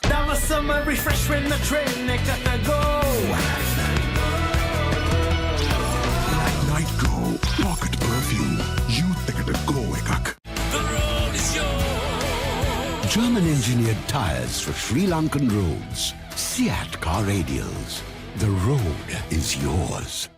That was summer refresh when the train ekata go. Night Go Pocket Perfume. Youth ekata go ekak. The road is yours. German-engineered tires for Sri Lankan roads. Seat car radials. The road is yours.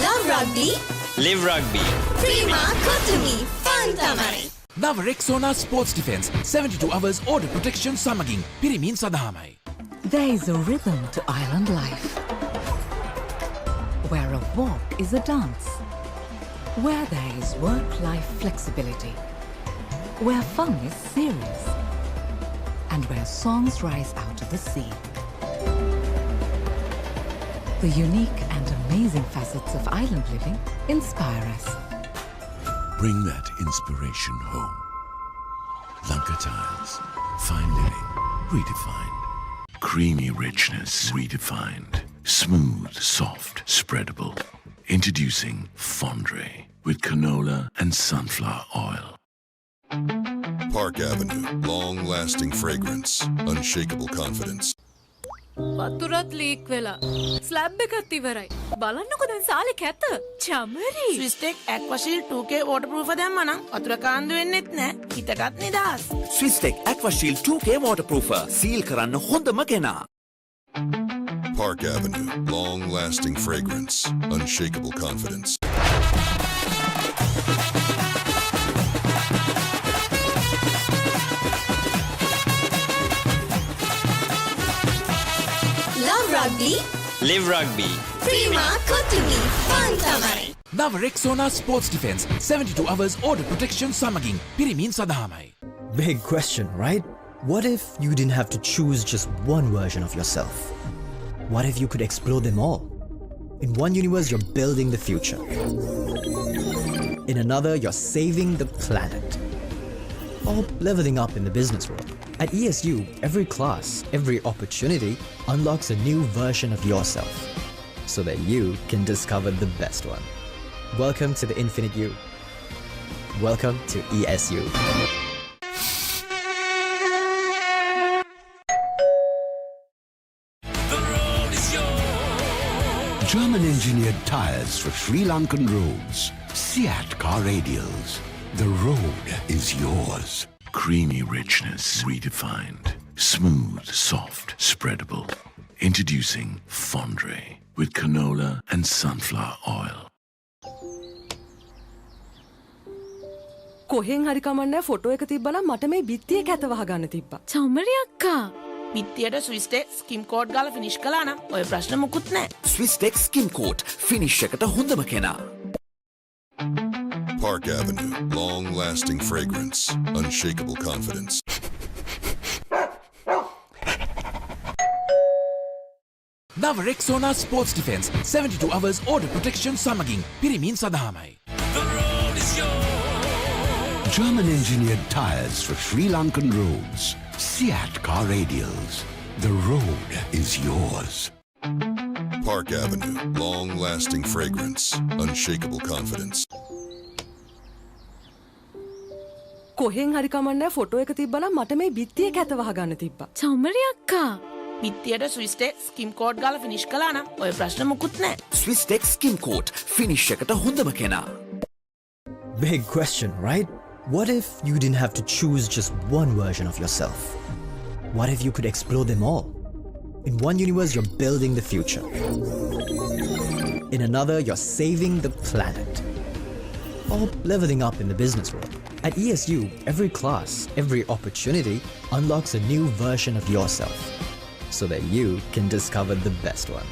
Love Rugby. Live Rugby. Prima Kotumi. Fantamari. Now Rexona Sports Defense 72 hours order protection සමගින් පිරිමින් සඳහාමයි. There is a rhythm to island life, where a walk is a dance, where there is work-life flexibility, where fun is serious, and where songs rise out of the sea. The unique and amazing facets of island living inspire us. Bring that inspiration home. Lanka Tiles. Fine living. Redefined. Creamy richness. Redefined. Smooth, soft, spreadable. Introducing Fondre with canola and sunflower oil. Park Avenue, long-lasting fragrance, unshakable confidence. වතුරත් leak වෙලා. Slab එකත් ඉවරයි. බලන්නකො දැන් සාලේ කැත. Chamari. Swiss Tech Aquashield 2K waterproof දැම්ම නම් වතුර කාන්දු වෙන්නෙත් නෑ. හිතටත් නිදහස්. Swiss Tech Aquashield 2K waterproof සීල් කරන්න හොඳම කෙනා. Park Avenue, long-lasting fragrance, unshakable confidence. Love Rugby. Live Rugby. Prima Kotumi. Fantamari. Now Rexona Sports Defense 72 hours order protection සමගින් පිරිමින් සඳහාමයි. Big question, right? What if you didn't have to choose just one version of yourself? What if you could explore them all? In one universe, you're building the future. In another, you're saving the planet. Or leveling up in the business world. At ESU, every class, every opportunity unlocks a new version of yourself so that you can discover the best one. Welcome to the Infinite You. Welcome to ESU. German-engineered tyres for Sri Lankan roads. Seat car radials. The road is yours. Creamy richness redefined. Smooth, soft, spreadable. Introducing Fondre with canola and sunflower oil. කොහෙන් හරි කමන්නේ photo එක තිබ්බනම් මට මේ බිත්තිය කැත වහගන්න තිබ්බා. චෞමරි අක්කා. බිත්තියට ස්විස් ටෙක් ස්කිම් කෝඩ් ගාලා ෆිනිෂ් කළා නම් ඔය ප්‍රශ්න මුකුත් නැහැ. ස්විස් ටෙක් ස්කිම් කෝට් ෆිනිෂ් එකට හොඳම කෙනා. Park Avenue, long-lasting fragrance, unshakable confidence. නව Rexona sports defence 72 hours order protection සමගින් පිරිමින් සඳහාමයි. German-engineered tyres for Sri Lankan roads. Seat car radials. The road is yours. Park Avenue, long-lasting fragrance, unshakable confidence. කොහෙන් හරි කමන්නේ photo එක තිබ්බනම් මට මේ බිත්තිය කැත වහගන්න තිබ්බා. චෞමරි අක්කා. බිත්තියට ස්විස් ටෙක් ස්කිම් කෝඩ් ගාලා ෆිනිෂ් කළා නම් ඔය ප්‍රශ්න මුකුත් නැහැ. ස්විස් ටෙක් ස්කිම් කෝට් ෆිනිෂ් එකට හොඳම කෙනා. Big question, right? What if you didn't have to choose just one version of yourself? What if you could explore them all? In one universe, you're building the future. In another, you're saving the planet. Or leveling up in the business world. At ESU, every class, every opportunity unlocks a new version of yourself so that you can discover the best one.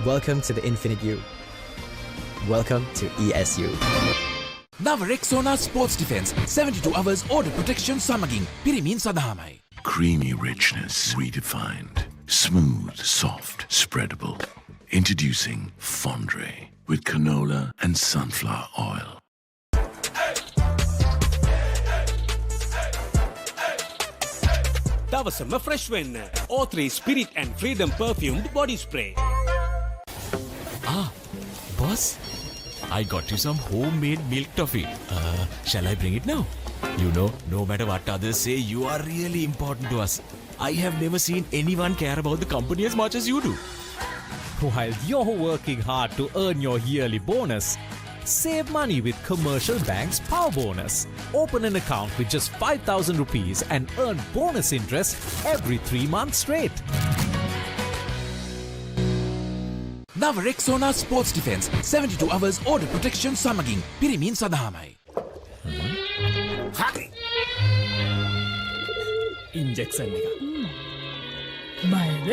Welcome to the Infinite You. Welcome to ESU. නව Rexona sports defence 72 hours order protection සමගින් පිරිමින් සඳහාමයි. Creamy richness redefined. Smooth, soft, spreadable. Introducing Fondre with canola and sunflower oil. දවසම fresh වෙන්න. O3 Spirit and Freedom perfumed body spray. Ah, boss, I got you some homemade milk toffee. Shall I bring it now? You know, no matter what others say, you are really important to us. I have never seen anyone care about the company as much as you do. While you're working hard to earn your yearly bonus, save money with Commercial Bank's Power Bonus. Open an account with just 5,000 rupees and earn bonus interest every 3 months straight. නව Rexona sports defence 72 hours order protection සමගින් පිරිමින් සඳහාමයි. හරි. Injection එක. බයද?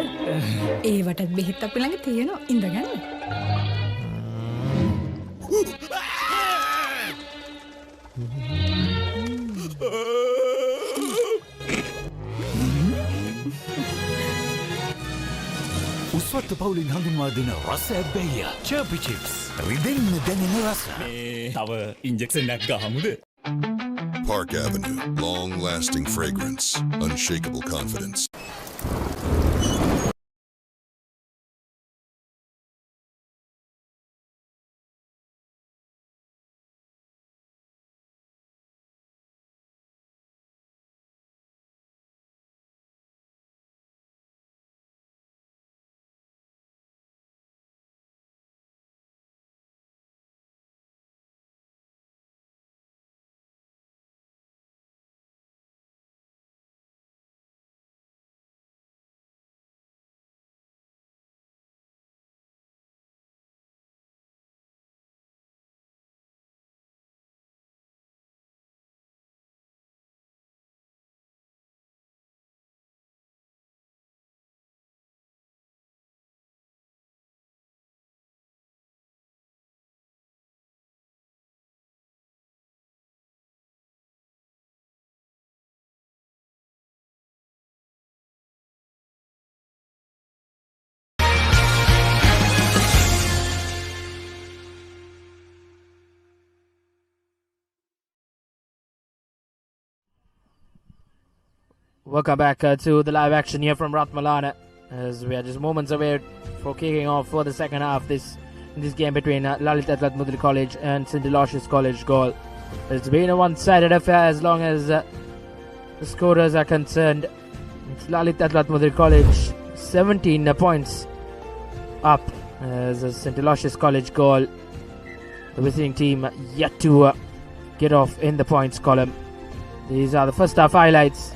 ඒවටත් බෙහෙත් අපි ළඟ තියෙනවා. ඉඳගන්න. උස්වත්ත පවුලින් හඳුන්වා දෙන රස ඇබ්බැහිය. චර්පි චිප්ස්. රිදෙන්න දැනෙන රස. තව ඉන්ජෙක්ෂන් එකක් ගහමුද? Park Avenue, long-lasting fragrance, unshakable confidence. Welcome back to the live action here from Ratmalana, as we are just moments away for kicking off for the second half in this game between Lalith Athulathmudali College and St. Aloysius College Galle. It's been a one-sided affair as long as the scorers are concerned. It's Lalith Athulathmudali College 17 points up as St. Aloysius College Galle, the visiting team, yet to get off in the points column. These are the first half highlights.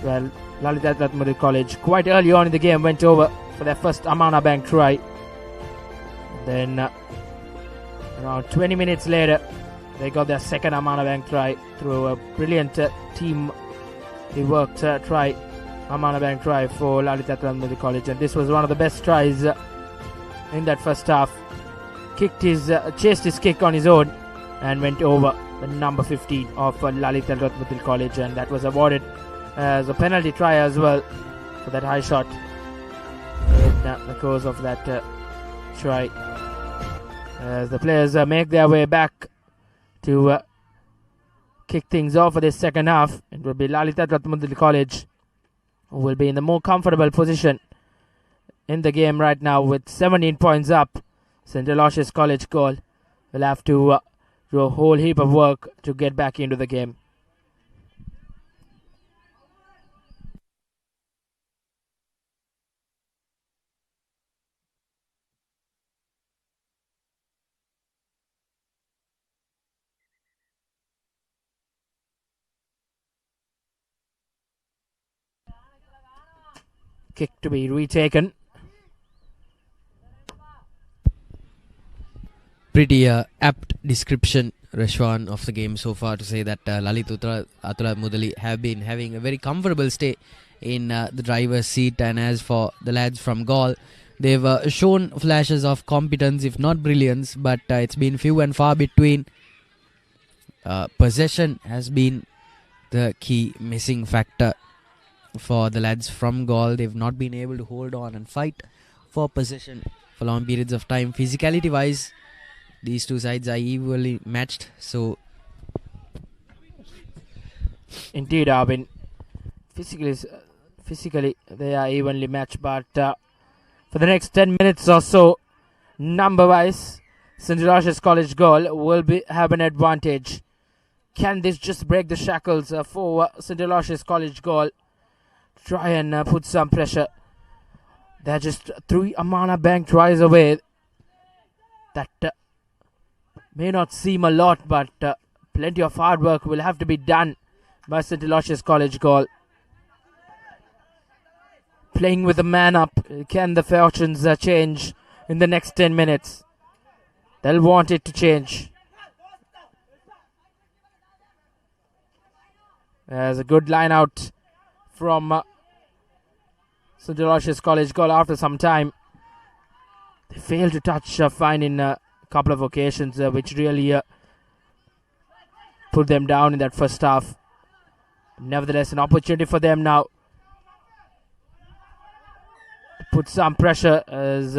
Well, Lalith Athulathmudali College quite early on in the game went over for their first Amana Bank try. Then around 20 minutes later, they got their second Amana Bank try through a brilliant team worked try, Amana Bank try for Lalith Athulathmudali College, and this was one of the best tries in that first half. Chased his kick on his own and went over the number 15 of Lalith Athulathmudali College, and that was awarded as a penalty try as well for that high shot in the course of that try. As the players make their way back to kick things off for this second half, it will be Lalith Athulathmudali College who will be in the more comfortable position in the game right now with 17 points up. St. Aloysius College Galle will have to do a whole heap of work to get back into the game. Kick to be retaken. Pretty apt description, Rashwan, of the game so far to say that Lalith Athulathmudali have been having a very comfortable stay in the driver's seat, and as for the lads from Galle, they've shown flashes of competence, if not brilliance, but it's been few and far between. Possession has been the key missing factor for the lads from Galle. They've not been able to hold on and fight for possession for long periods of time. Physicality wise, these two sides are equally matched. So indeed, Arvin, physically they are evenly matched, but for the next 10 minutes or so, number wise, St. Aloysius College Galle will have an advantage. Can this just break the shackles for St. Aloysius College Galle? Try and put some pressure. They're just 3 Amana Bank tries away. That may not seem a lot, but plenty of hard work will have to be done by St. Aloysius College Galle. Playing with a man up. Can the fortunes change in the next 10 minutes? They'll want it to change. There's a good line out from St. Aloysius College Galle after some time. They failed to touch fine in a couple of occasions, which really put them down in that first half. Nevertheless, an opportunity for them now to put some pressure as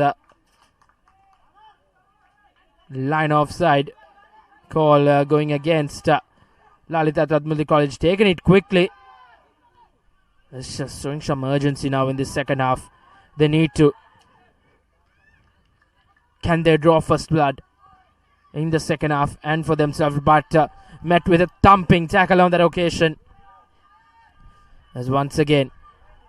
line offside call going against Lalith Athulathmudali College, taking it quickly. It's just showing some urgency now in this second half. They need to. Can they draw first blood in the second half and for themselves? But met with a thumping tackle on that occasion. As once again,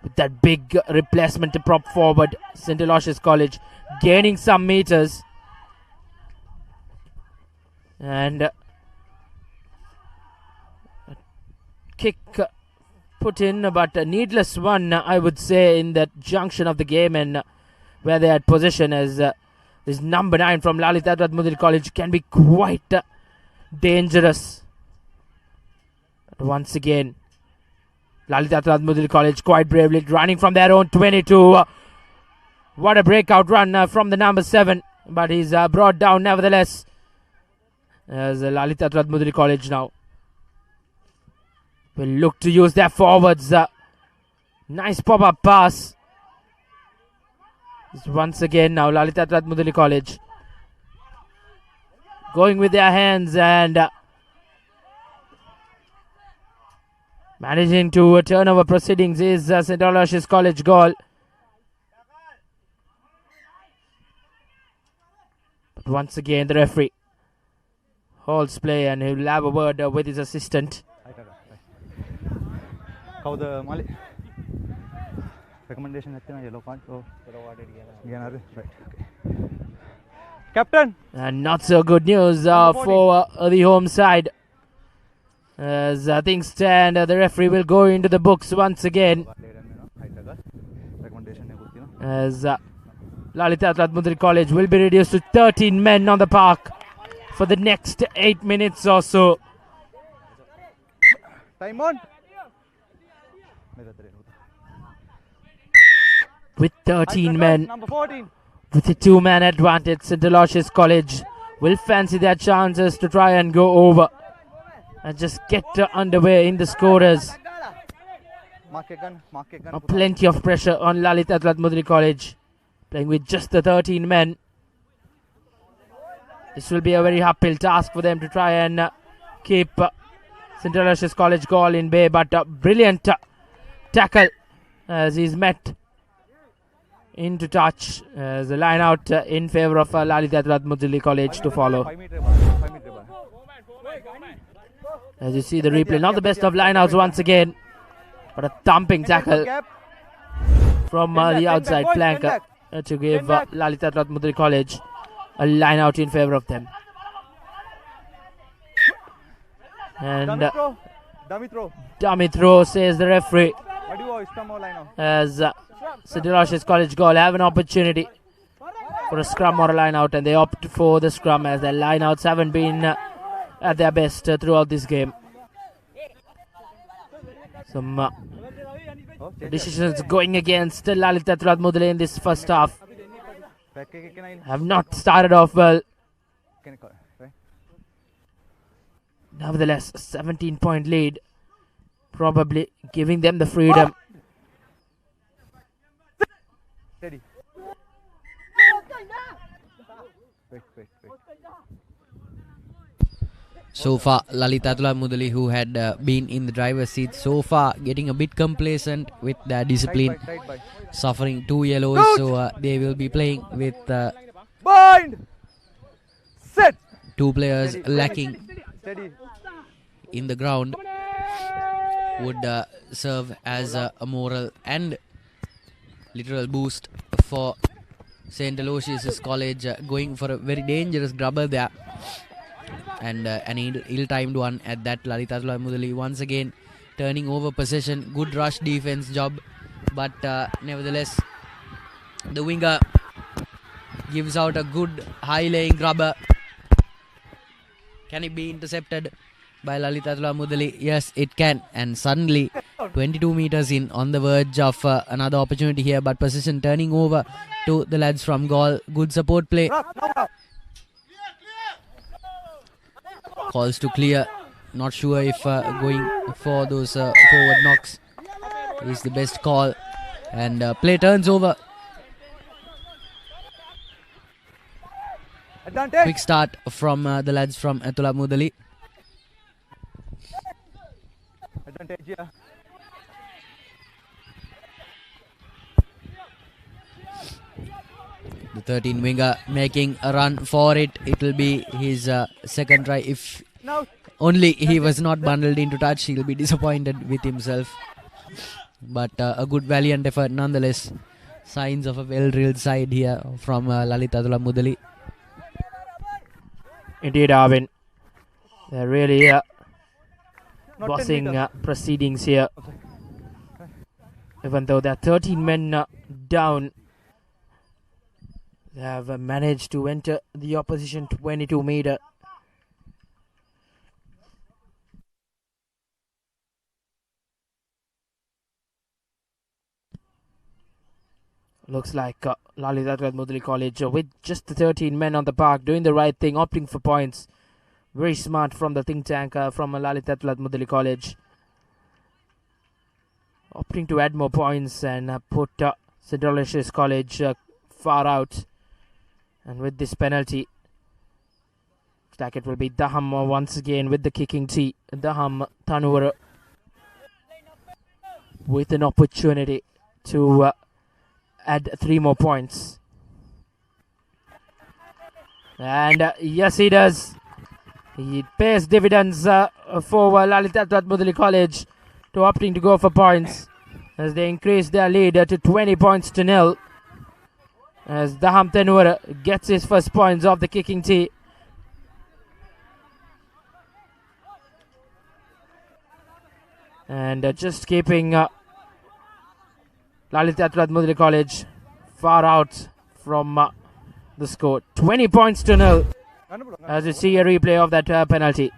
with that big replacement to prop forward, St. Aloysius College gaining some meters. And kick put in, but a needless one, I would say, in that junction of the game and where they had possession, as this number 9 from Lalith Athulathmudali College can be quite dangerous. But once again, Lalith Athulathmudali College quite bravely running from their own 22. What a breakout run from the number 7, but he's brought down nevertheless. As Lalith Athulathmudali College now will look to use their forwards. Nice pop-up pass. Once again now Lalith Athulathmudali College going with their hands, and Managing to turn over proceedings is St. Aloysius College goal. But once again, the referee holds play and he will have a word with his assistant. Recommendation yellow card. So Captain. And not so good news for the home side. As things stand, the referee will go into the books once again. As Lalith Athulathmudali College will be reduced to 13 men on the park for the next 8 minutes or so. Time on. With 13 men, Number 14. with a 2-man advantage, St. Aloysius College will fancy their chances to try and go over and just get underway in the scorers. Now plenty of pressure on Lalith Athulathmudali College, playing with just the 13 men. This will be a very uphill task for them to try and keep St. Aloysius College goal in bay, but a brilliant tackle as he's met into touch as a line out in favour of Lalith Athulathmudali College to follow. As you see the replay, not the best of lineouts once again, but a thumping tackle from the outside flanker to give Lalith Athulathmudali College a line out in favour of them. And dummy throw, says the referee, as St. Aloysius College goal have an opportunity for a scrum or a line out, and they opt for the scrum as their line outs haven't been at their best throughout this game. Some decisions going against Lalith Athulathmudali in this first half. Have not started off well. Nevertheless, a 17-point lead, probably giving them the freedom. Steady. So far, Lalith Athulathmudali, who had been in the driver's seat so far, getting a bit complacent with their discipline, suffering 2 yellows, so they will be playing with Bind. Set. 2 players lacking in the ground. Would serve as a moral and literal boost for St. Aloysius College, going for a very dangerous grubber there, and an ill-timed one at that. Lalith Athulathmudali once again turning over possession. Good rush defense job, but nevertheless the winger gives out a good high-laying grubber. Can it be intercepted by Lalith Athulathmudali? Yes, it can. And suddenly 22 meters in, on the verge of another opportunity here, but possession turning over to the lads from Galle. Good support play. Calls to clear. Not sure if going for those forward knocks is the best call. And play turns over. Advantage. Quick start from the lads from Athulathmudali. Advantage, yeah. The 13 winger making a run for it. It will be his second try. If only he was not bundled into touch, he'll be disappointed with himself. But a good valiant effort nonetheless. Signs of a well-drilled side here from Lalith Athulathmudali. Indeed, Arvin. They're really bossing proceedings here. Even though they're 13 men down, they have managed to enter the opposition 22 meter. Looks like Lalith Athulathmudali College with just the 13 men on the park doing the right thing, opting for points. Very smart from the think tank from Lalith Athulathmudali College. Opting to add more points and put St. Aloysius College far out. And with this penalty, looks like it will be Daham once again with the kicking tee. Daham Tanur. with an opportunity to add 3 more points. And yes, he does. He pays dividends for Lalith Athulathmudali College to opting to go for points as they increase their lead to 20 points to nil. As Daham Tenur gets his first points off the kicking tee. And just keeping Lalith Athulathmudali College far out from the score. 20 points to nil as you see a replay of that penalty.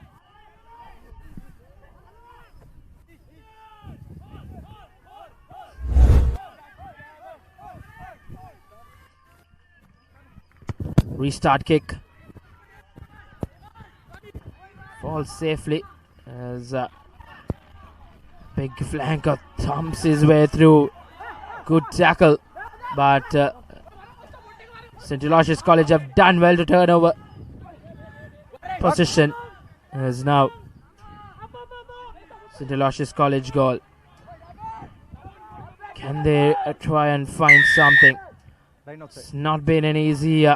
Restart kick. Falls safely as big flanker thumps his way through. Good tackle, but St. Aloysius College have done well to turn over possession. As now St. Aloysius College goal. Can they try and find something? It's not been an easy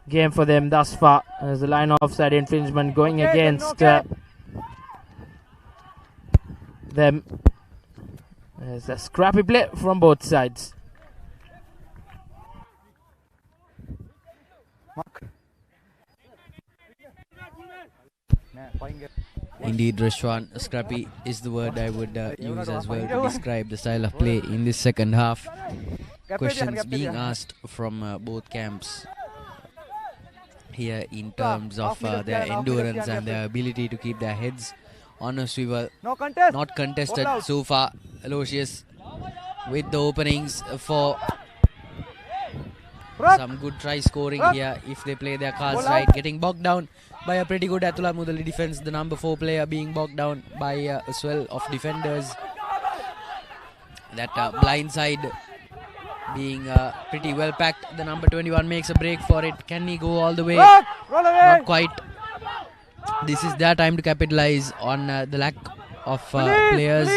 game for them thus far, as the line offside infringement going against them. There's a scrappy play from both sides. Indeed, Rashwan, scrappy is the word I would use as well to describe the style of play in this second half. Questions being asked from both camps here in terms of their endurance and their ability to keep their heads on a swivel. Not contested so far. Aloysius with the openings for some good try scoring here if they play their cards right. Getting bogged down by a pretty good Athulathmudali defense. The number 4 player being bogged down by a swell of defenders. That blind side being pretty well packed. The number 21 makes a break for it. Can he go all the way? Not quite. This is their time to capitalize on the lack of players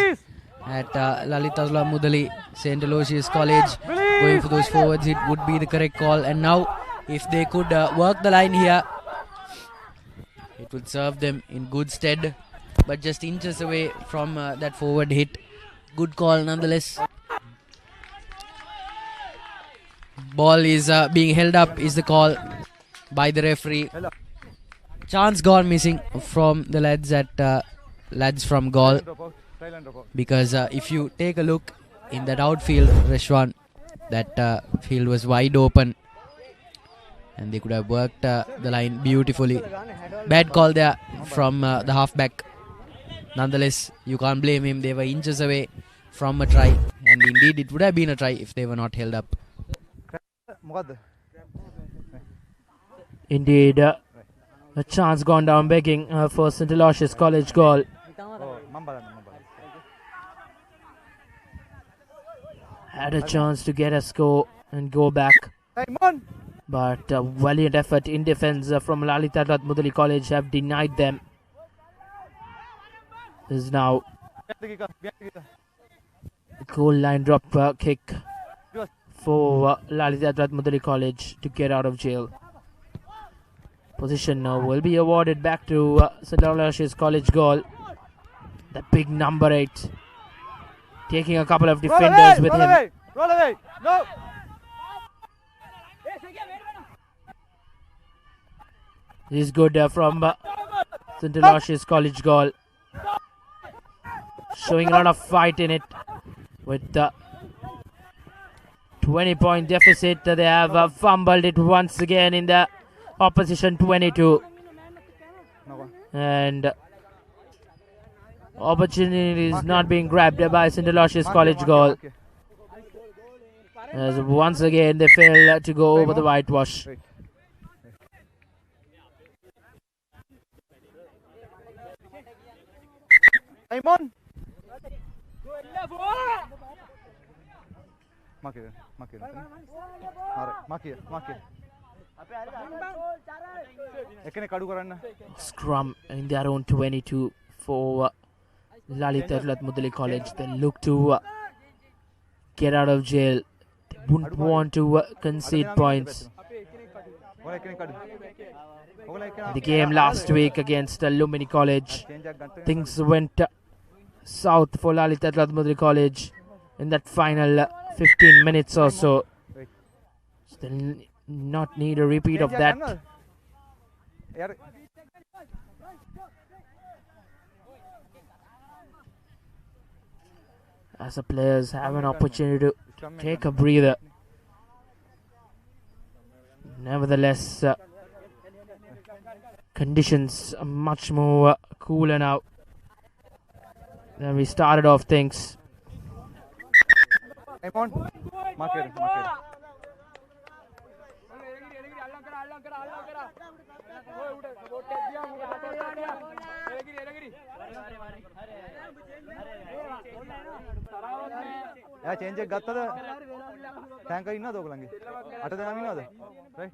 at Lalith Athulathmudali. St. Aloysius College going for those forwards, it would be the correct call. And now if they could work the line here, it would serve them in good stead. But just inches away from that forward hit. Good call nonetheless. Ball is being held up is the call by the referee. Chance gone missing from the lads from Galle, because if you take a look in that outfield, Rashwan, that field was wide open and they could have worked the line beautifully. Bad call there from the halfback. Nonetheless, you can't blame him. They were inches away from a try, and indeed it would have been a try if they were not held up. Indeed, a chance gone down begging for St. Aloysius College goal. Had a chance to get a score and go back, but valiant effort in defense from Lalith Athulathmudali College have denied them. This is now goal line drop kick for Lalith Athulathmudali College to get out of jail. Position now will be awarded back to St. Aloysius College goal. The big number 8 taking a couple of defenders with him. Roll away! No! This is good from St. Aloysius College goal. Showing a lot of fight in it. With the 20-point deficit, they have fumbled it once again in the opposition 22. And opportunity is not being grabbed by St. Aloysius College goal. As once again they fail to go over the whitewash. Simon! Mark it. Scrum in their own 22 for Lalith Athulathmudali College. They look to get out of jail. They wouldn't want to concede points. The game last week against Lumini College, things went south for Lalith Athulathmudali College in that final 15 minutes or so. Still not need a repeat of that. As the players have an opportunity to take a breather. Nevertheless, conditions are much more cooler now than we started off things. යා change එක ගත්තද? ටැංකර් ඉන්නවද ඔයගලන්ගේ? 8 දෙනාම ඉන්නවද? Right.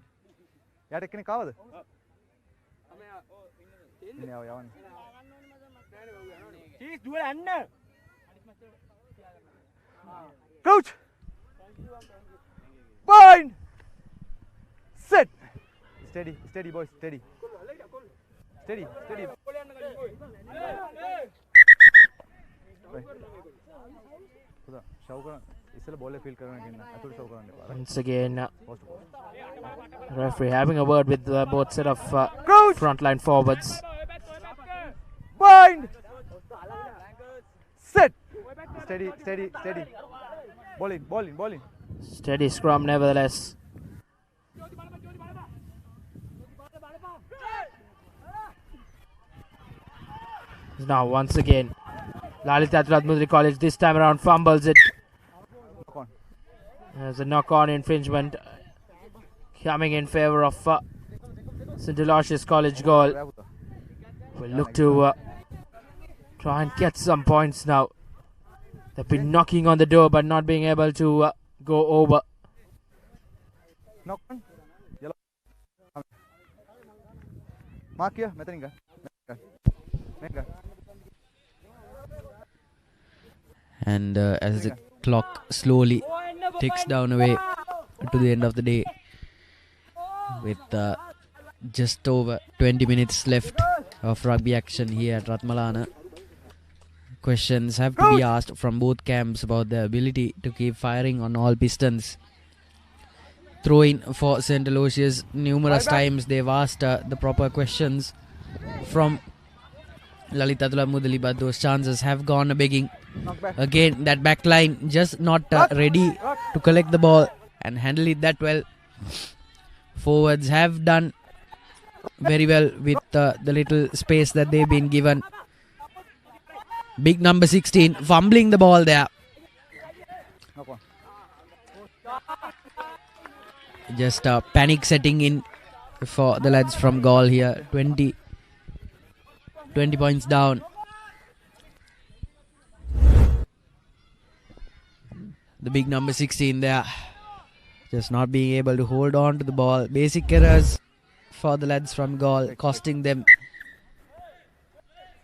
යාට එක්කෙනෙක් ආවද? ඉන්නේ ආව යවන්න. චීස් දුවල යන්න. Coach. Bind. Sit. Steady boys, steady. Steady. Once again, referee having a word with both set of frontline forwards. Bind. Sit. Steady. Bowling. Steady scrum nevertheless. Now once again, Lalith Athulathmudali College this time around fumbles it. There's a knock-on infringement coming in favor of St. Aloysius College goal. We'll look to try and get some points now. They've been knocking on the door but not being able to go over. Knock-on. Yellow. Mark here. Meteninga. And as the clock slowly ticks down away to the end of the day, with just over 20 minutes left of rugby action here at Ratmalana, questions have to be asked from both camps about their ability to keep firing on all pistons. Throwing for St. Aloysius, numerous times they've asked the proper questions from Lalith Athulathmudali, but those chances have gone a-begging. Again, that back line just not ready to collect the ball and handle it that well. Forwards have done very well with the little space that they've been given. Big number 16 fumbling the ball there. Just panic setting in for the lads from Galle here. 20 points down. The big number 16 there, just not being able to hold on to the ball. Basic errors for the lads from Galle, costing them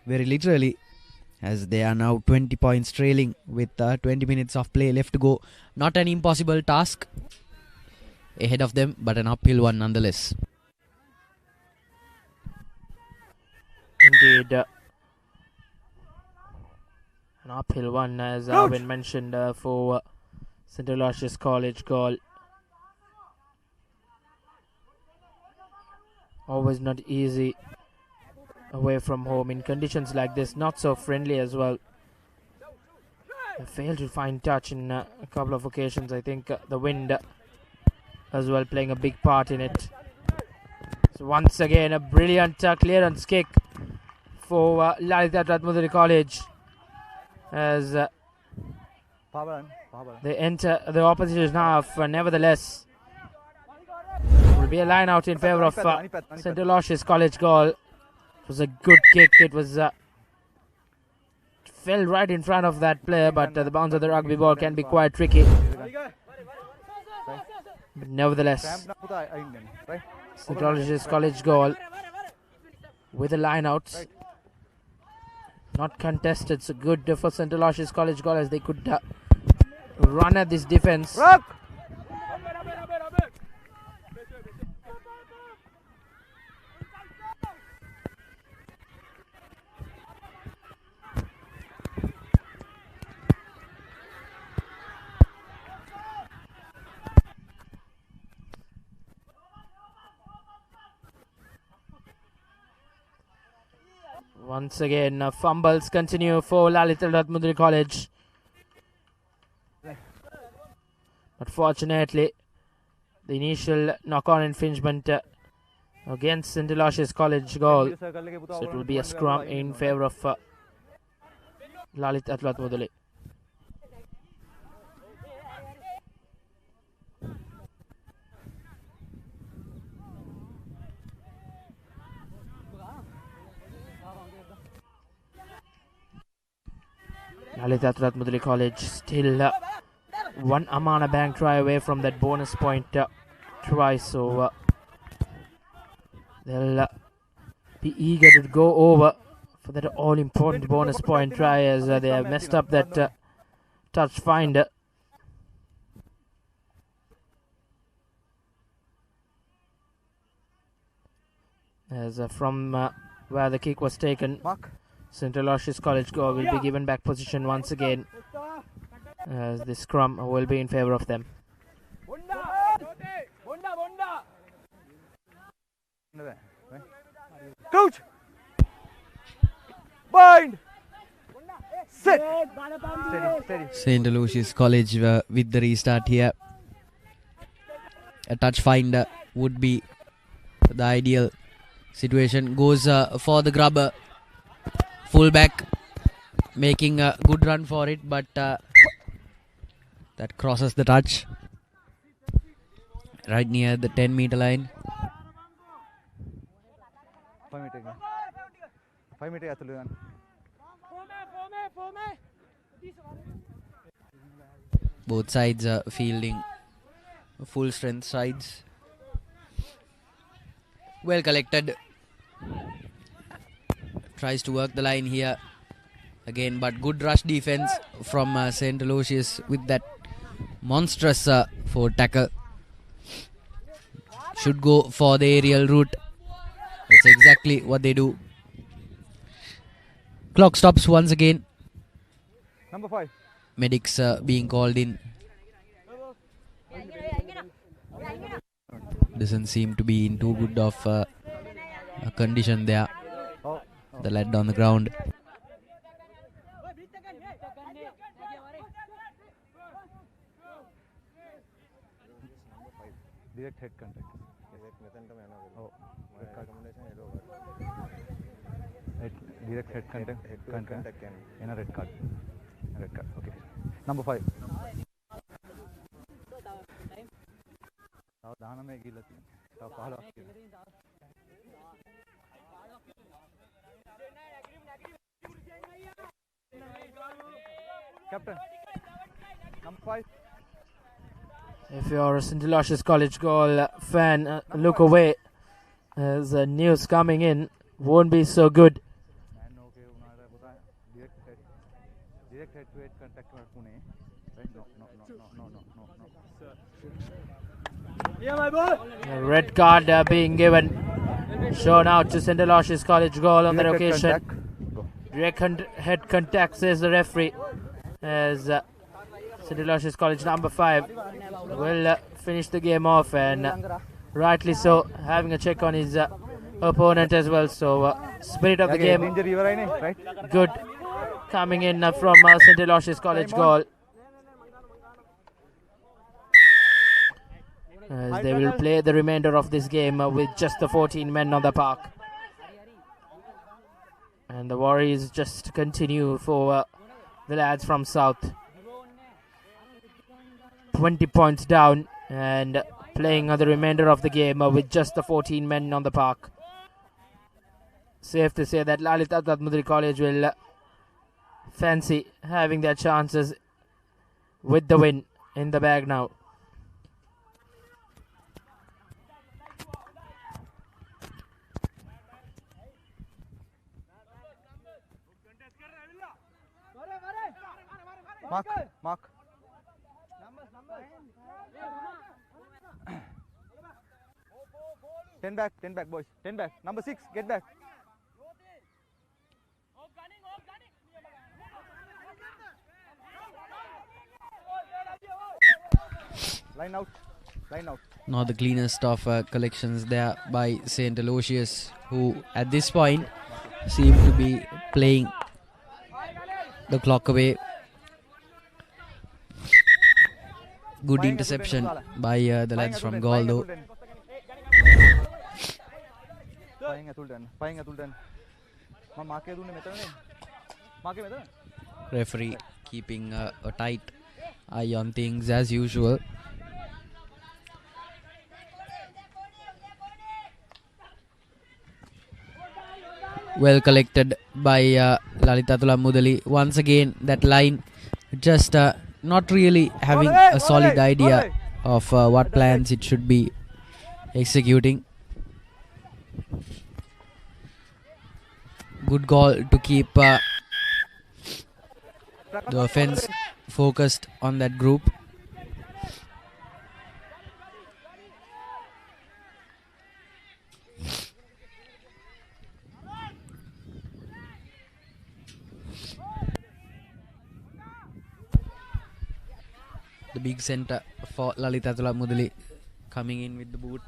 very literally, as they are now 20 points trailing with 20 minutes of play left to go. Not an impossible task ahead of them, but an uphill one nonetheless. Indeed, an uphill one, as Arvin mentioned, for St. Aloysius College goal. Always not easy away from home in conditions like this, not so friendly as well. They failed to find touch in a couple of occasions. I think the wind as well playing a big part in it. So once again a brilliant clearance kick for Lalith Athulathmudali College as they enter the opposition half. Nevertheless, it will be a line out in favor of St. Aloysius College goal. It was a good kick. It was fell right in front of that player, but the bounce of the rugby ball can be quite tricky. But nevertheless, St. Aloysius College goal with a line out. Not contested. It's good for St. Aloysius College goal as they could run at this defense. Once again, fumbles continue for Lalith Athulathmudali College. But fortunately, the initial knock-on infringement against St. Aloysius College goal. So it will be a scrum in favour of Lalith Athulathmudali. Lalith Athulathmudali College still one Amana Bank try away from that bonus point try, so they'll be eager to go over for that all important bonus point try as they have messed up that touch finder. As from where the kick was taken, St. Aloysius College goal will be given back position once again, as the scrum will be in favour of them. Coach! Bind! Sit! Steady. St. Aloysius College with the restart here. A touch finder would be the ideal situation. Goes for the grubber. Fullback making a good run for it, but that crosses the touch right near the 10-meter line. 5 meter. Both sides are fielding full strength sides. Well collected. Tries to work the line here again, but good rush defense from St. Aloysius with that monstrous forward tackle. Should go for the aerial route. That's exactly what they do. Clock stops once again. Number 5. Medics being called in. Doesn't seem to be in too good of a condition there. The lad on the ground. Direct head contact. Direct head contact. In a red card. Okay. Number 5. Captain. Number 5. If you're a St. Aloysius College goal fan, look away, as news coming in won't be so good. Direct head to head contact. A red card being given, shown out to St. Aloysius College goal on that occasion. Direct head contact, says the referee, as St. Aloysius College number 5 will finish the game off, and rightly so, having a check on his opponent as well. So spirit of the game good coming in from St. Aloysius College goal, as they will play the remainder of this game with just the 14 men on the park, and the worries just continue for the lads from South. 20 points down and playing the remainder of the game with just the 14 men on the park. Safe to say that Lalith Athulathmudali College will fancy having their chances with the win in the bag now. Mark. 10 back, boys. 10 back. Number 6, get back. Line out. Not the cleanest of collections there by St. Aloysius, who at this point seem to be playing the clock away. Good interception by the lads from Galle though. Referee keeping a tight eye on things as usual. Well collected by Lalith Athulathmudali. Once again, that line just not really having a solid idea of what plans it should be executing. Good goal to keep the offense focused on that group. The big centre for Lalith Athulathmudali coming in with the boot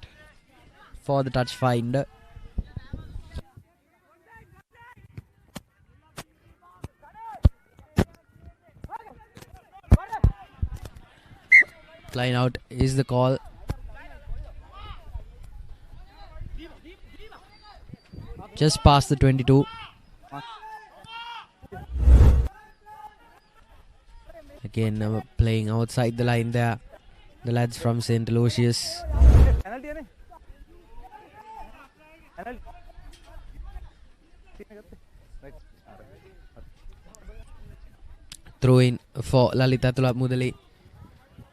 for the touch finder. Line out is the call. Just past the 22. Again, playing outside the line there. The lads from St. Aloysius. Throw in for Lalith Athulathmudali,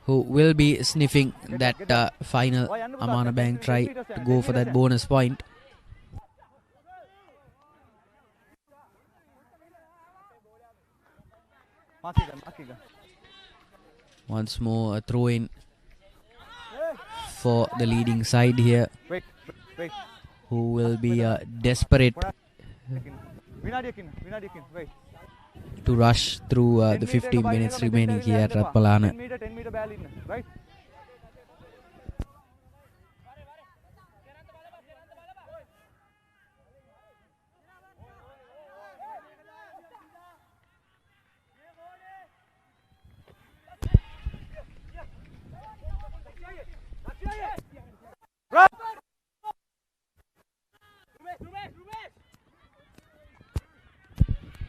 who will be sniffing that final Amana Bank try to go for that bonus point. Once more a throw in for the leading side here, who will be desperate to rush through the 15 minutes remaining here at Ratmalana. 10 meter ball in, right?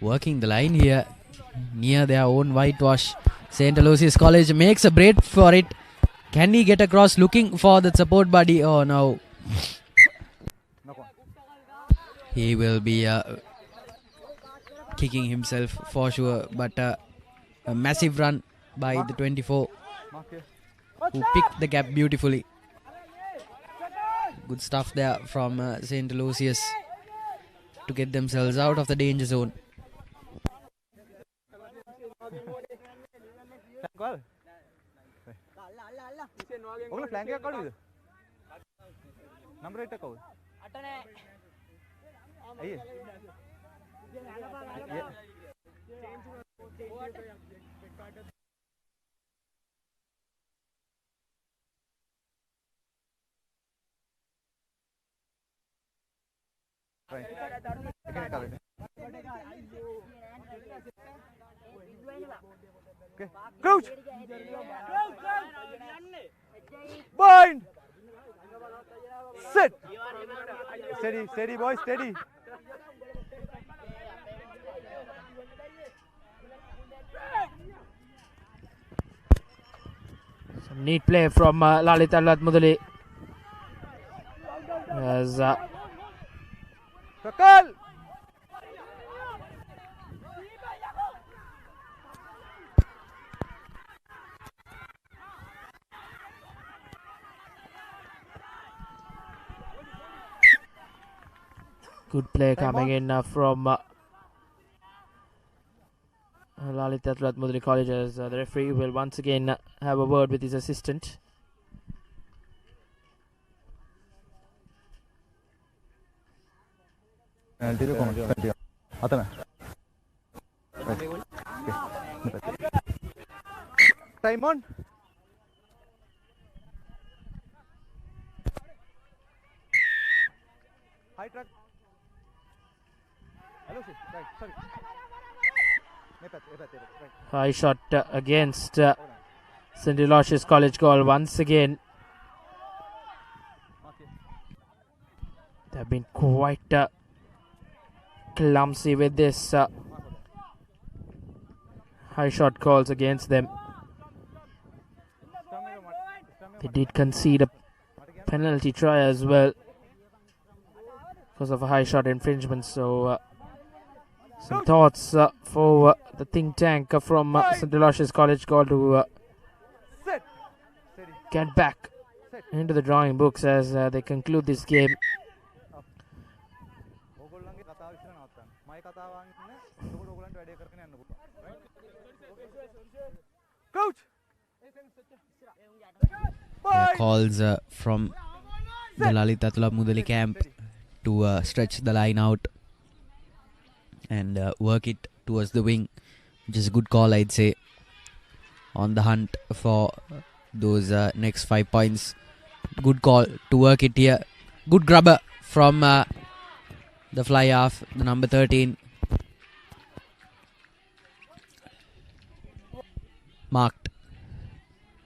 Working the line here near their own whitewash. St. Aloysius College makes a break for it. Can he get across looking for the support body? Oh no. He will be kicking himself for sure, but a massive run by the 24, who picked the gap beautifully. Good stuff there from St. Aloysius to get themselves out of the danger zone. ඔගොල්ලෝ ෆ්ලැන්ක් එකක් කඩුවද? Number 8 එක කවුද? 8 නෑ. අයියේ. Okay. Crouch! Bind! Sit! Steady boys, steady. Some neat play from Lalith Athulathmudali. As Kakal! good play coming in from Lalith Athulathmudali College, as the referee will once again have a word with his assistant. Time on. High track. Aloysius, right, sorry. High shot against St. Aloysius College goal once again. They've been quite clumsy with this high shot calls against them. They did concede a penalty try as well because of a high shot infringement. So some thoughts for the think tank from St. Aloysius College goal to get back into the drawing books as they conclude this game. Coach! Calls from the Lalith Athulathmudali camp to stretch the line out and work it towards the wing, which is a good call, I'd say, on the hunt for those next 5 points. Good call to work it here. Good grubber from the fly half, the number 13. Marked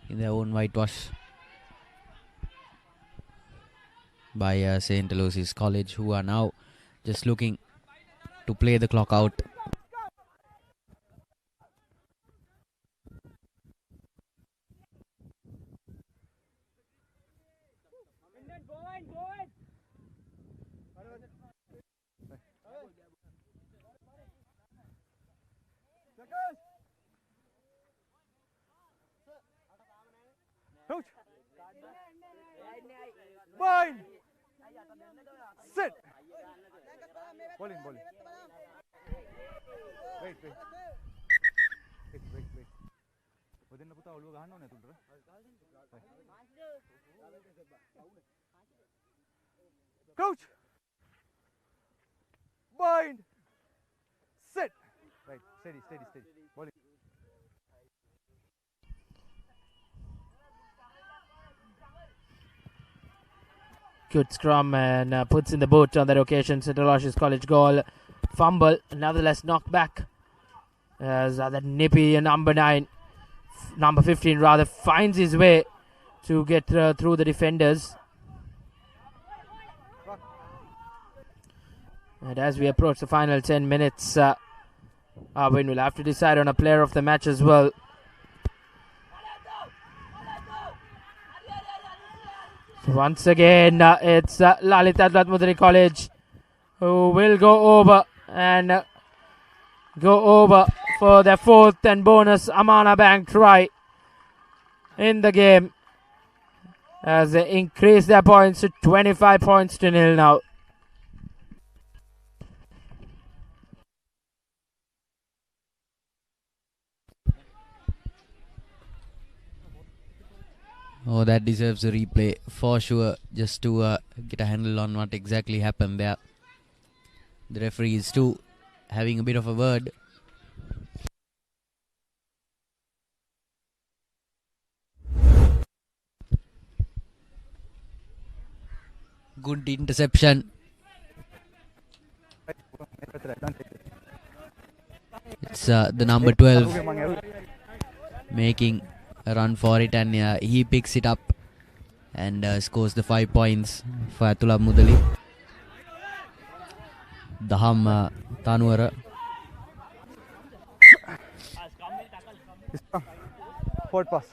in their own whitewash by St. Aloysius College, who are now just looking to play the clock out. Coach! Bind! Sit! Bowling. Wait. Within the puta ulu gahan no tulra. Coach! Bind! Sit! Right, steady. Bowling. Good scrum and puts in the boot on that occasion. St. Aloysius College goal. Fumble, nevertheless knocked back. As that nippy number 15 rather, finds his way to get through the defenders. And as we approach the final 10 minutes, Arvin will have to decide on a player of the match as well. Once again, it's Lalith Athulathmudali College who will go over for their fourth and bonus Amana Bank try in the game as they increase their points to 25 points to nil now. Oh, that deserves a replay for sure, just to get a handle on what exactly happened there. The referee is too having a bit of a word. Good interception. It's the number 12 making a run for it, and he picks it up and scores the 5 points for Athulathmudali. Daham Tanuara. Forward pass.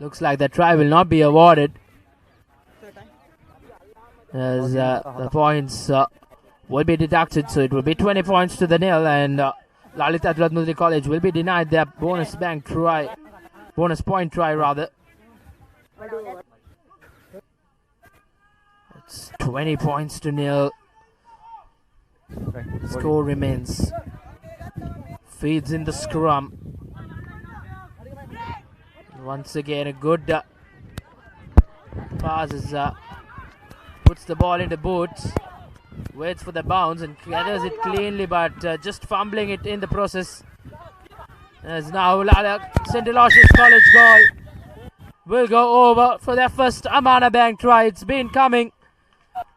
Looks like the try will not be awarded, as the points will be deducted, so it will be 20 points to the nil, and Lalith Athulathmudali College will be denied their bonus point try rather. It's 20 points to nil. Score remains. Feeds in the scrum. Once again, a good pass puts the ball in the boots. Waits for the bounce and gathers it cleanly, but just fumbling it in the process. As now St. Aloysius College goal will go over for their first Amana Bank try. It's been coming,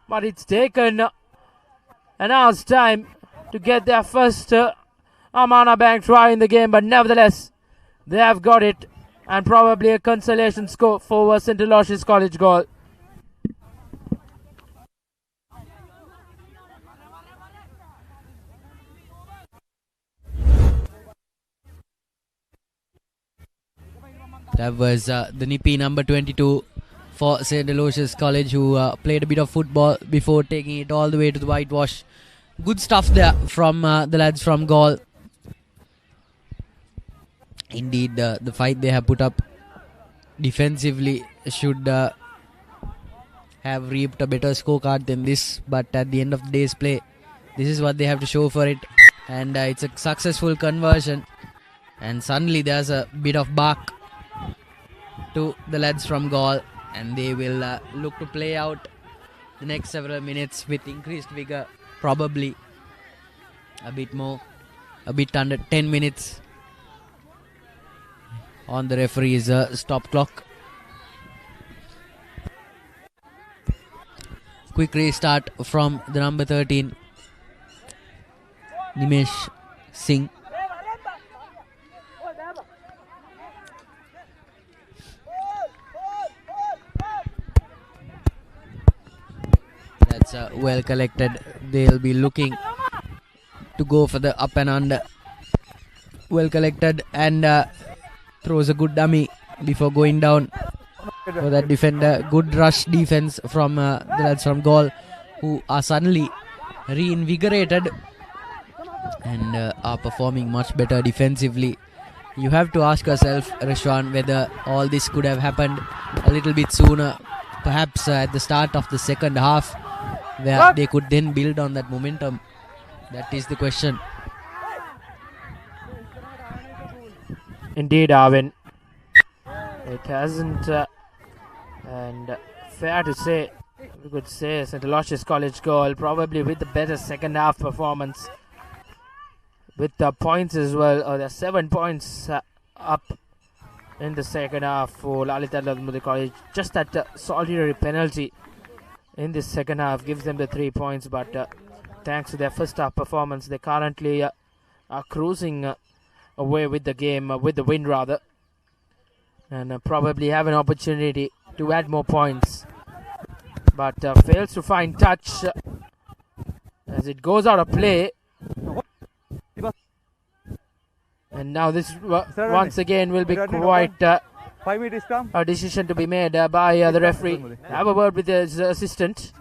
but it's taken an hour's time to get their first Amana Bank try in the game, but nevertheless, they have got it, and probably a consolation score for St. Aloysius College goal. That was the nippy number 22 for St. Aloysius College, who played a bit of football before taking it all the way to the whitewash. Good stuff there from the lads from Galle. Indeed, the fight they have put up defensively should have reaped a better scorecard than this, but at the end of the day's play, this is what they have to show for it, and it's a successful conversion, and suddenly there's a bit of bark to the lads from Galle, and they will look to play out the next several minutes with increased vigor, probably a bit more, a bit under 10 minutes on the referee's stop clock. Quick restart from the number 13, Nimesh Singh. That's well collected. They'll be looking to go for the up and under. Well collected, and throws a good dummy before going down for that defender. Good rush defense from the lads from Galle, who are suddenly reinvigorated and are performing much better defensively. You have to ask yourself, Rashwan, whether all this could have happened a little bit sooner, perhaps at the start of the second half, where they could then build on that momentum. That is the question. Indeed, Arvin. It hasn't, and fair to say, we could say St. Aloysius College goal probably with the better second half performance, with the points as well. There are 7 points up in the second half for Lalith Athulathmudali College. Just that solitary penalty in the second half gives them the 3 points, but thanks to their first half performance, they currently are cruising away with the game, with the win rather, and probably have an opportunity to add more points, but fails to find touch as it goes out of play. And now this once again will be quite a decision to be made by the referee. Have a word with his assistant.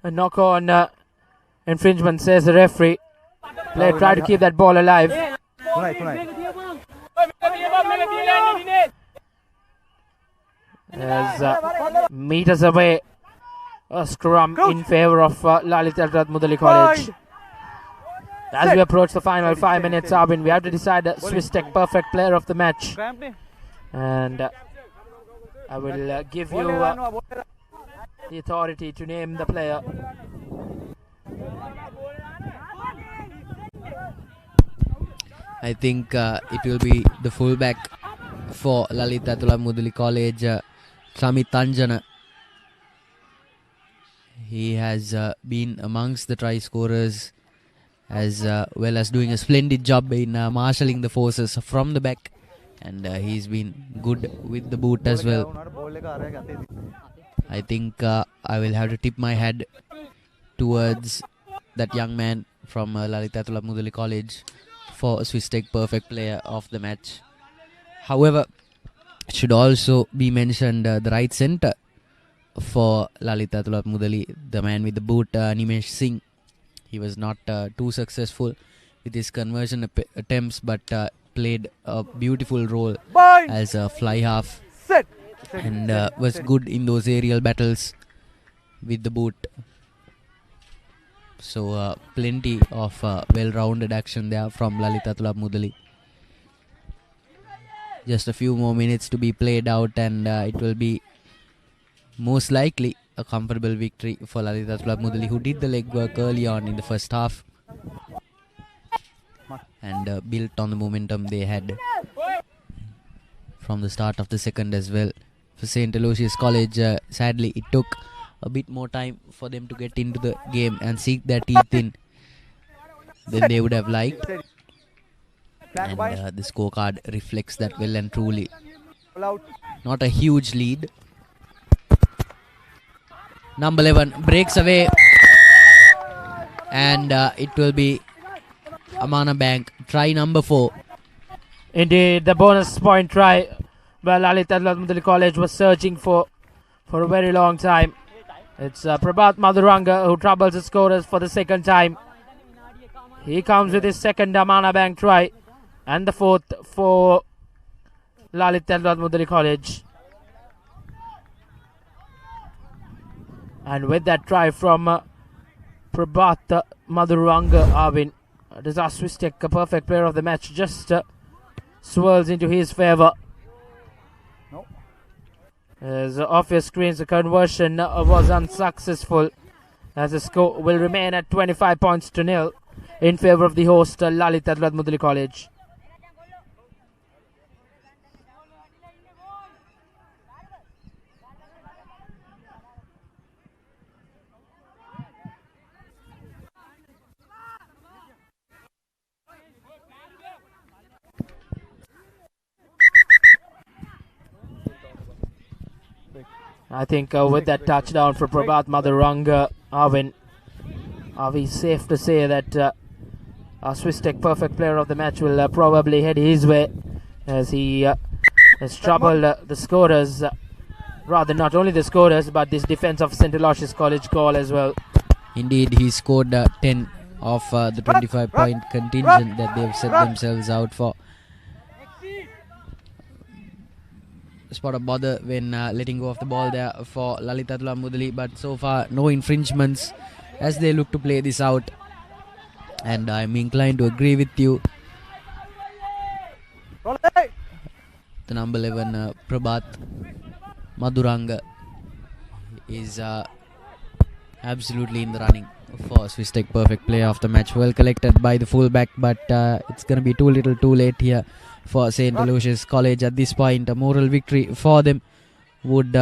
A knock on infringement, says the referee. Player try to keep that ball alive. As meters away, a scrum in favour of Lalith Athulathmudali College. As we approach the final 5 minutes, Arvin, we have to decide the Swiss Tech perfect player of the match. And I will give you the authority to name the player. I think it will be the fullback for Lalith Athulathmudali College, Samit Tanjana. He has been amongst the try scorers, as well as doing a splendid job in marshalling the forces from the back, and he's been good with the boot as well. I think I will have to tip my head towards that young man from Lalith Athulathmudali College for Swiss Tech perfect player of the match. However, it should also be mentioned the right centre for Lalith Athulathmudali, the man with the boot, Nimesh Singh. He was not too successful with his conversion attempts, but played a beautiful role as a fly half. and was good in those aerial battles with the boot. So plenty of well-rounded action there from Lalith Athulathmudali. Just a few more minutes to be played out, and it will be most likely a comfortable victory for Lalith Athulathmudali, who did the legwork early on in the first half and built on the momentum they had from the start of the second as well. For St. Aloysius College, sadly it took a bit more time for them to get into the game and sink their teeth in than they would have liked. And the scorecard reflects that well and truly. Not a huge lead. Number 11 breaks away, and it will be Amana Bank, try number 4. Indeed, the bonus point try where Lalith Athulathmudali College was searching for a very long time. It's Prabhat Madhuranga who troubles the scorers for the second time. He comes with his second Amana Bank try and the fourth for Lalith Athulathmudali College. And with that try from Prabhat Madhuranga, Arvin, Disaster Swistek, a perfect player of the match, just swirls into his favour. As off your screens, the conversion was unsuccessful, as the score will remain at 25 points to nil in favour of the host Lalith Athulathmudali College. I think with that touchdown for Prabhat Madhuranga, Arvin, are we safe to say that our Swistek perfect player of the match will probably head his way, as he has troubled the scorers, rather not only the scorers but this defense of St. Aloysius College goal as well. Indeed, he scored 10 of the 25-point contingent that they've set themselves out for. Spot of bother when letting go of the ball there for Lalith Athulathmudali, but so far no infringements as they look to play this out, and I'm inclined to agree with you. The number 11 Prabhat Madhuranga is absolutely in the running for Swistek perfect player of the match. Well collected by the fullback, but it's going to be too little too late here for St. Aloysius College at this point. A moral victory for them would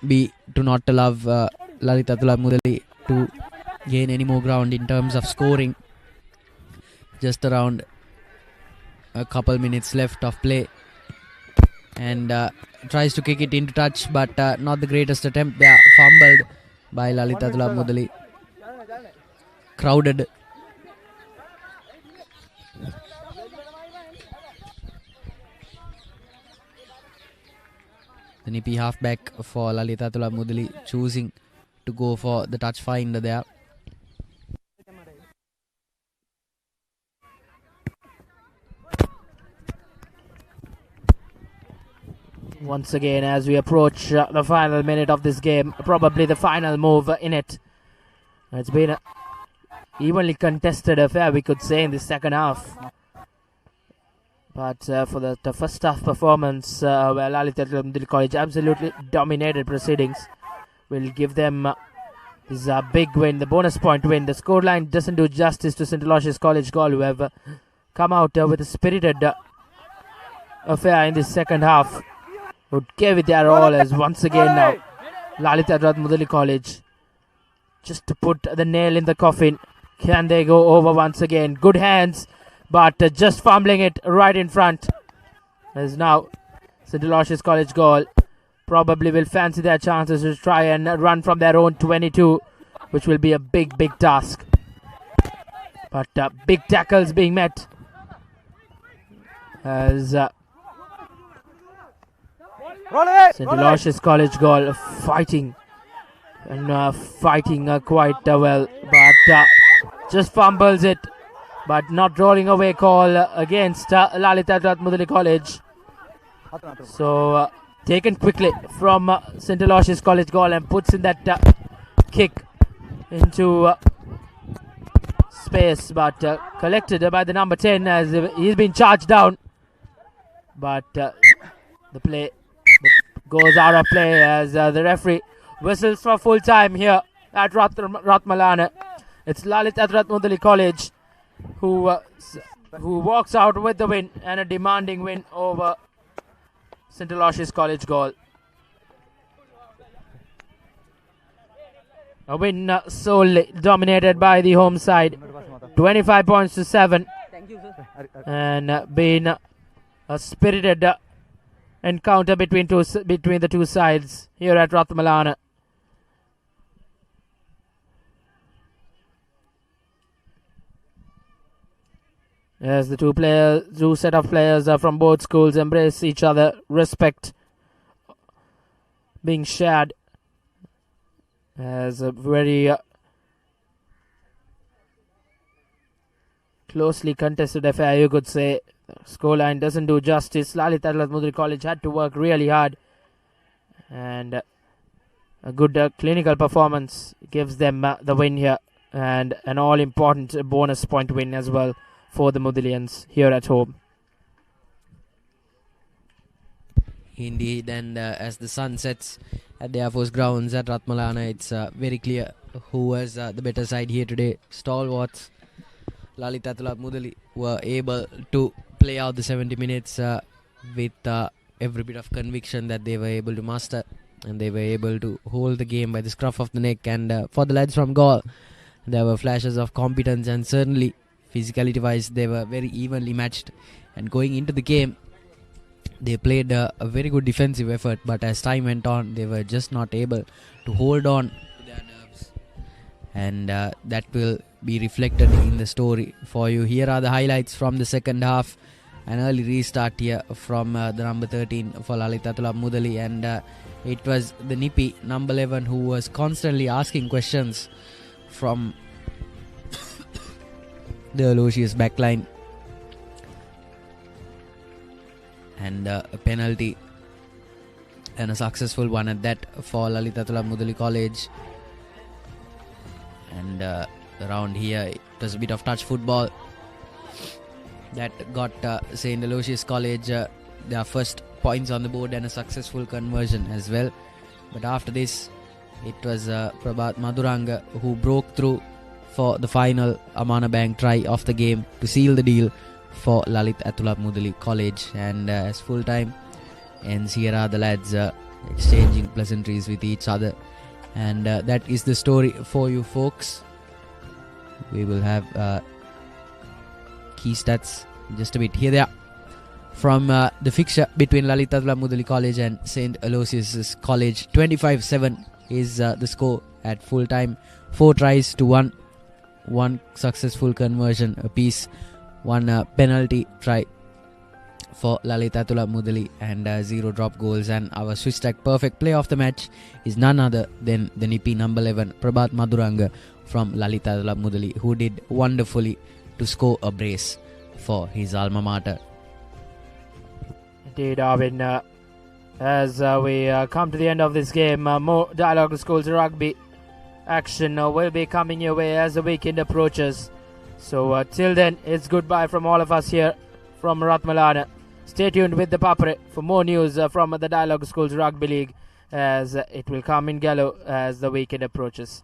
be to not allow Lalith Athulathmudali to gain any more ground in terms of scoring. Just around a couple minutes left of play, and tries to kick it into touch, but not the greatest attempt there. Fumbled by Lalith Athulathmudali. Crowded. The nippy halfback for Lalith Athulathmudali choosing to go for the touch finder there. Once again, as we approach the final minute of this game, probably the final move in it. It's been an evenly contested affair, we could say, in the second half. But for the first half performance, where Lalith Athulathmudali College absolutely dominated proceedings, will give them this big win, the bonus point win. The scoreline doesn't do justice to St. Aloysius College goal, who have come out with a spirited affair in the second half, who gave it their all, as once again now Lalith Athulathmudali College just to put the nail in the coffin. Can they go over once again? Good hands, but just fumbling it right in front. As now St. Aloysius College goal probably will fancy their chances to try and run from their own 22, which will be a big task. But big tackles being met as St. Aloysius College goal fighting and fighting quite well, but just fumbles it, but not rolling away call against Lalith Athulathmudali College. So taken quickly from St. Aloysius College goal and puts in that kick into space, but collected by the number 10 as he's been charged down. But the play goes out of play as the referee whistles for full time here at Ratmalana. It's Lalith Athulathmudali College who walks out with the win, and a demanding win over St. Aloysius College goal. A win solely dominated by the home side, 25 points to 7, and been a spirited encounter between the two sides here at Ratmalana. As the two set of players from both schools embrace each other, respect being shared as a very closely contested affair, you could say. Scoreline doesn't do justice. Lalith Athulathmudali College had to work really hard, and a good clinical performance gives them the win here, and an all-important bonus point win as well for the Mudalians here at home. Indeed, and as the sun sets at the Air Force grounds at Ratmalana, it's very clear who was the better side here today. Stalwarts Lalith Athulathmudali were able to play out the 70 minutes with every bit of conviction that they were able to master, and they were able to hold the game by the scruff of the neck. And for the lads from Galle, there were flashes of competence, and certainly physicality wise they were very evenly matched. And going into the game, they played a very good defensive effort, but as time went on, they were just not able to hold on to their nerves, and that will be reflected in the story for you. Here are the highlights from the second half. An early restart here from the number 13 for Lalith Athulathmudali, and it was the nippy number 11 who was constantly asking questions from the Aloysius backline. And a penalty, and a successful one at that for Lalith Athulathmudali College. And around here it was a bit of touch football that got St. Aloysius College their first points on the board, and a successful conversion as well. But after this, it was Prabhat Maduranga who broke through for the final Amana Bank try of the game to seal the deal for Lalith Athulathmudali College. And as full time ends, here are the lads exchanging pleasantries with each other, and that is the story for you folks. We will have key stats in just a bit. Here they are from the fixture between Lalith Athulathmudali College and St. Aloysius College. 25-7 is the score at full time. 4 tries to 1, 1 successful conversion apiece, 1 penalty try for Lalith Athulathmudali, and 0 drop goals. And our Swiss Tech perfect play of the match is none other than the nippy number 11 Prabhat Maduranga from Lalith Athulathmudali, who did wonderfully to score a brace for his alma mater. Indeed, Arvin. As we come to the end of this game, more Dialog Schools Rugby action will be coming your way as the weekend approaches. So till then, it's goodbye from all of us here from Ratmalana. Stay tuned with the Papare for more news from the Dialog Schools Rugby League, as it will come in Galle as the weekend approaches.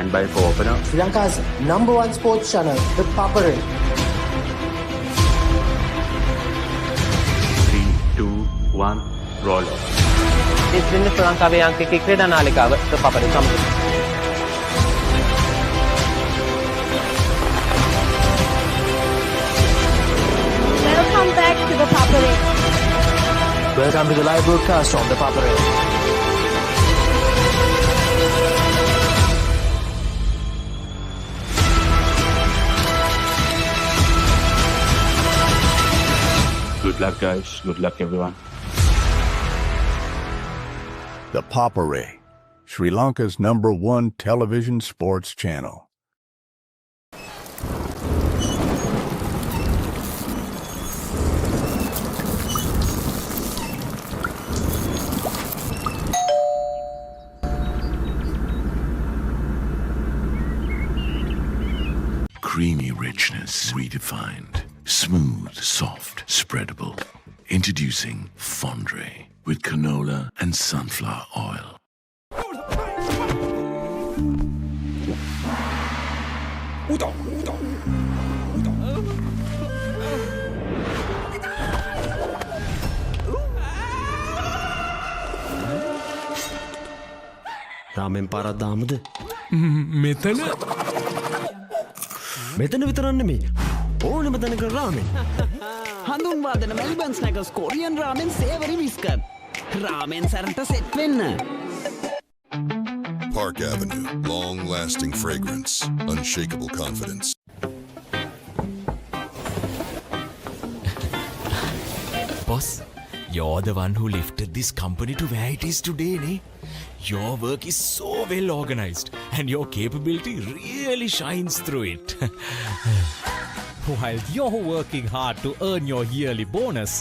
stand by for opener. Sri Lanka's #1 sports channel, ThePapare. 3, 2, 1, roll. This is Sri Lankaවේ අංකික ක්‍රීඩා නාලිකාව ThePapare සමග. Welcome back to ThePapare. Welcome to the live broadcast on ThePapare. Good luck, guys. Good luck, everyone. The Papare, Sri Lanka's #1 television sports channel. Creamy richness redefined. Smooth, soft, spreadable. Introducing Fondre with canola and sunflower oil. රාමෙන් පාරක් දාමුද? මෙතන මෙතන විතරක් නෙමෙයි. ඕනෙම තැනක රාමෙන්. හඳුන්වාදන Melbourne ස්නැකර්ස් Korean රාමෙන් සේවරි විස්කර්. රාමෙන් සරට set වෙන්න. Park Avenue. Long-lasting fragrance. Unshakable confidence. Boss, you're the one who lifted this company to where it is today, ne? Your work is so well organized and your capability really shines through it. While you're working hard to earn your yearly bonus,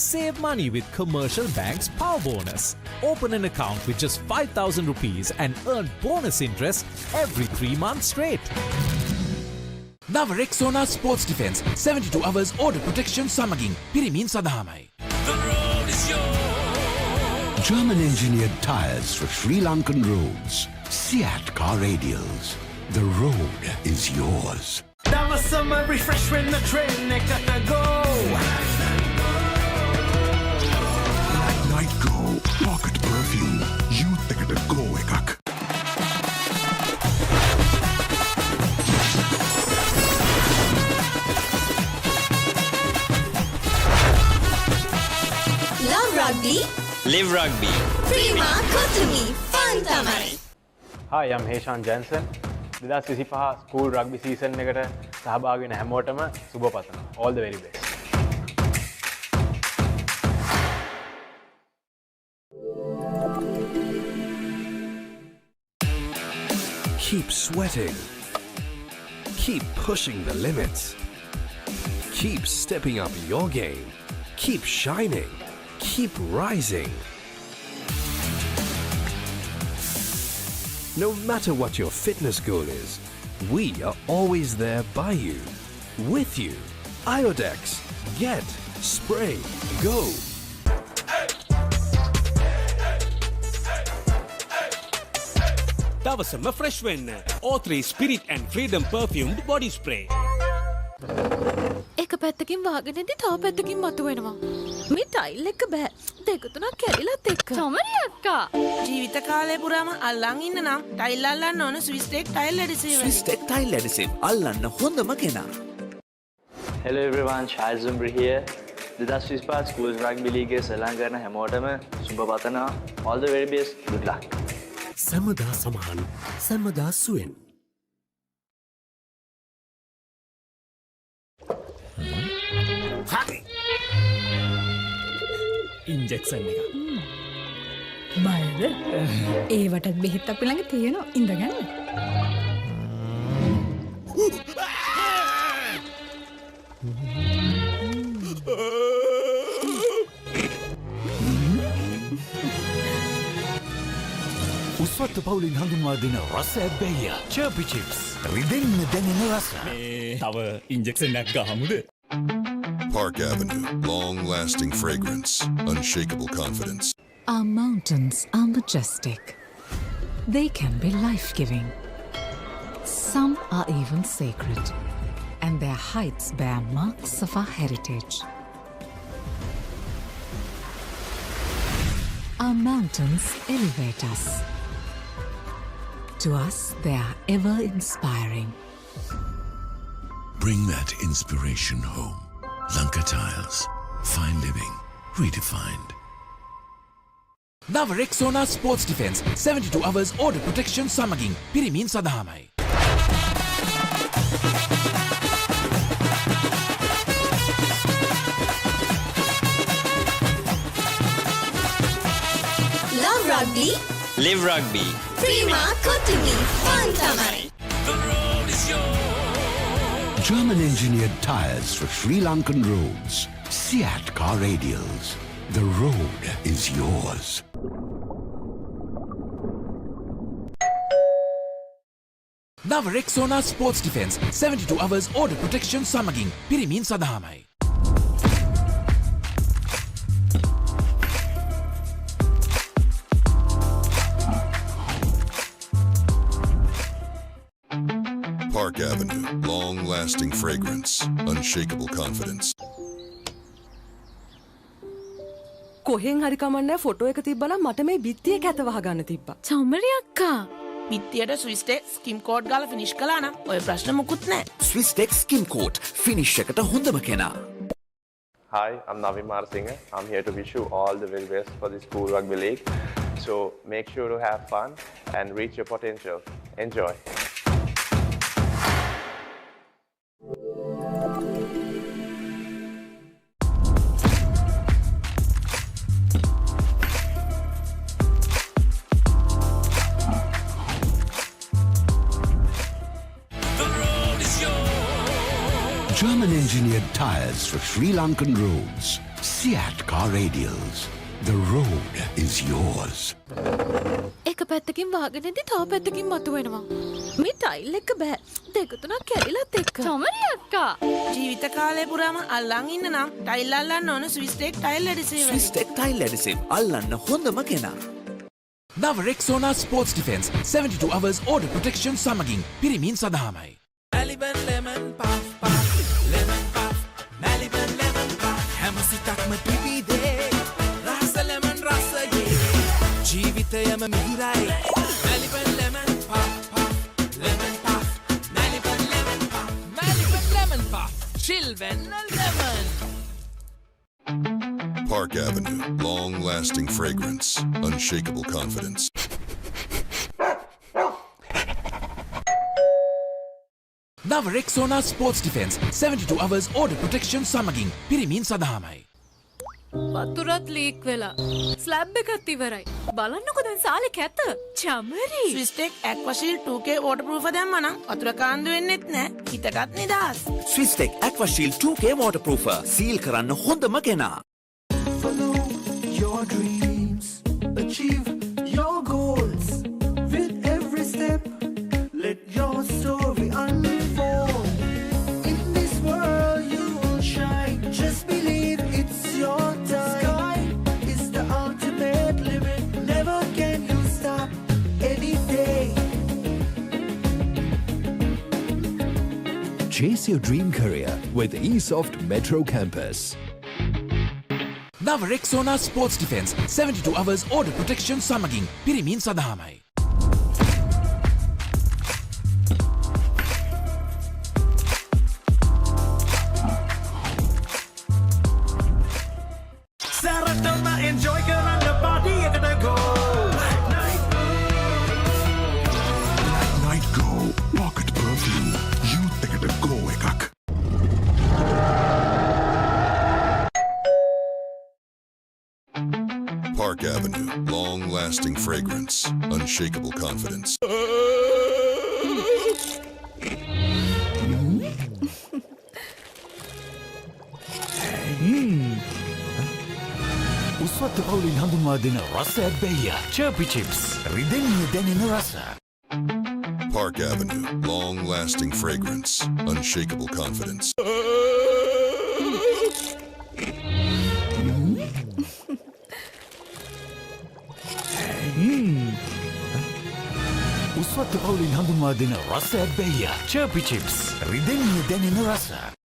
save money with Commercial Bank's Power Bonus. Open an account with just 5,000 rupees and earn bonus interest every 3 months straight. නව Rexona sports defence 72 hours order protection සමගින් පිරිමින් සඳහාමයි. German engineered tires for Sri Lankan roads. Seat car radials. The road is yours. That was summer refresh when the train gotta go. Night Go pocket perfume. Youth ekata go ekak. Love Rugby. Live Rugby. Prima Kotumi. Fun Tamari. Hi, I'm Heshan Jansen. 2025 school rugby season එකට සහභාගී වෙන හැමෝටම සුබ පතනවා. All the very best. Keep sweating. Keep pushing the limits. Keep stepping up your game. Keep shining. Keep rising. No matter what your fitness goal is, we are always there by you, with you. Iodex. Get. Spray. Go. දවසම fresh වෙන්න. O3 Spirit and Freedom perfumed body spray. එක පැත්තකින් වාගෙනදී තව පැත්තකින් මතුවෙනවා. මේ tile එක බෑ. දෙක තුනක් කැඩිලත් එක්ක. චොමරි අක්කා. ජීවිත කාලය පුරාම අල්ලන් ඉන්න නම් ටයිල් අල්ලන්න ඕන Swiss Tech tile adhesive. Swiss Tech tile adhesive අල්ලන්න හොඳම කෙනා. Hello everyone, Shahid Zumbri here. 2025 Schools Rugby League සෙල්ලම් කරන හැමෝටම සුබ පතනවා. All the very best. Good luck. සමදා සමහන් සමදා සුවෙන්. හරි. ඉන්ජෙක්ෂන් එක. බයද? ඒවටත් බෙහෙත් අපි ළඟ තියෙනවා. ඉඳගන්න. උස්වත්ත පවුලින් හඳුන්වා දෙන රස ඇබ්බැහිය චර්පි චිප්ස් රිදෙන්න දැනෙන රස තව ඉන්ජෙක්ෂන් එකක් ගහමුද? Park Avenue. Long-lasting fragrance. Unshakable confidence. Our mountains are majestic. They can be life-giving. Some are even sacred, and their heights bear marks of our heritage. Our mountains elevate us. To us, they are ever inspiring. Bring that inspiration home. Lanka Tiles. Fine living. Redefined. Now Rexona Sports Defense 72 hours order protection සමගින් පිරිමින් සඳහාමයි. Love rugby. Live rugby. Prima Kotumi. Fun tamari. The road is yours. German-engineered tires for Sri Lankan roads. Seat car radials. The road is yours. Now Rexona Sports Defense 72 hours order protection සමගින් පිරිමින් සඳහාමයි. Park Avenue, long-lasting fragrance, unshakable confidence. කොහෙන් හරි කමන්නේ photo එක තිබ්බනම් මට මේ බිත්තිය කැත වහගන්න තිබ්බා. චමරි අක්කා. බිත්තියට ස්විස් ටෙක් ස්කිම් කෝට් ගාලා ෆිනිෂ් කළා නම් ඔය ප්‍රශ්න මුකුත් නැහැ. Swiss Tech Skim Coat. Finish එකට හොඳම කෙනා. Hi, I'm Navin Marsinga. I'm here to wish you all the very best for the School Rugby League. So make sure to have fun and reach your potential. Enjoy. German-engineered tires for Sri Lankan roads. Seat car radials. The road is yours. එක පැත්තකින් වාගෙනදී තව පැත්තකින් මතුවෙනවා. මේ tile එක බෑ. දෙක තුනක් කැඩිලත් එක්ක. චමරි අක්කා. ජීවිත කාලය පුරාම අල්ලන් ඉන්න නම් ටයිල් අල්ලන්න ඕන Swiss Tech tile adhesive. Swiss Tech Tile Adhesive. අල්ලන්න හොඳම කෙනා. Now Rexona Sports Defense 72 hours order protection සමගින් පිරිමින් සඳහාමයි. Maliban lemon puff puff. Lemon puff. Maliban lemon puff. හැමසිතක්ම පිබිදේ. රස lemon රසයේ. ජීවිතයම මිහිරයි. Maliban lemon puff puff. Lemon puff. Maliban lemon puff. Maliban lemon puff. Chilven lemon. Park Avenue, long-lasting fragrance, unshakable confidence. Now Rexona Sports Defense 72 hours order protection සමගින් පිරිමින් සඳහාමයි. වතුරත් leak වෙලා. Slab එකත් ඉවරයි. බලන්නකො දැන් සාලේ කැත. Chamari. Swiss Tech Aquashield 2K waterproof දැම්මා නම් වතුර කාන්දු වෙන්නෙත් නැහැ. හිතටත් නිදහස්. Swiss Tech Aqua Shield 2K Waterproofer. සීල් කරන්න හොඳම කෙනා. Follow your dreams, achieve your goals. With every step, let your story unfold. In this world you will shine. Just believe it's your time. Sky is the ultimate limit. Never can you stop any day. Chase your dream career with eSoft Metro Campus. Now Rexona Sports Defense 72 hours order protection සමගින් පිරිමින් සඳහාමයි. Saratona enjoy කරන්න party එකට go. Night Go. Pocket perfume. Youth එකට go එකක්. Park Avenue, long-lasting fragrance, unshakable confidence. උස්වත්ත පවුලින් හඳුන්වා දෙන රසයක් බැයිය. Chirpy chips. රිදෙන්න දැනෙන රස. Park Avenue, long-lasting fragrance, unshakable confidence. උස්වත්ත උස්වත්ත පවුලින් හඳුන්වා දෙන රස ඇබ්බැහිය. චර්පි චිප්ස්. රිදෙන්න දැනෙන රස.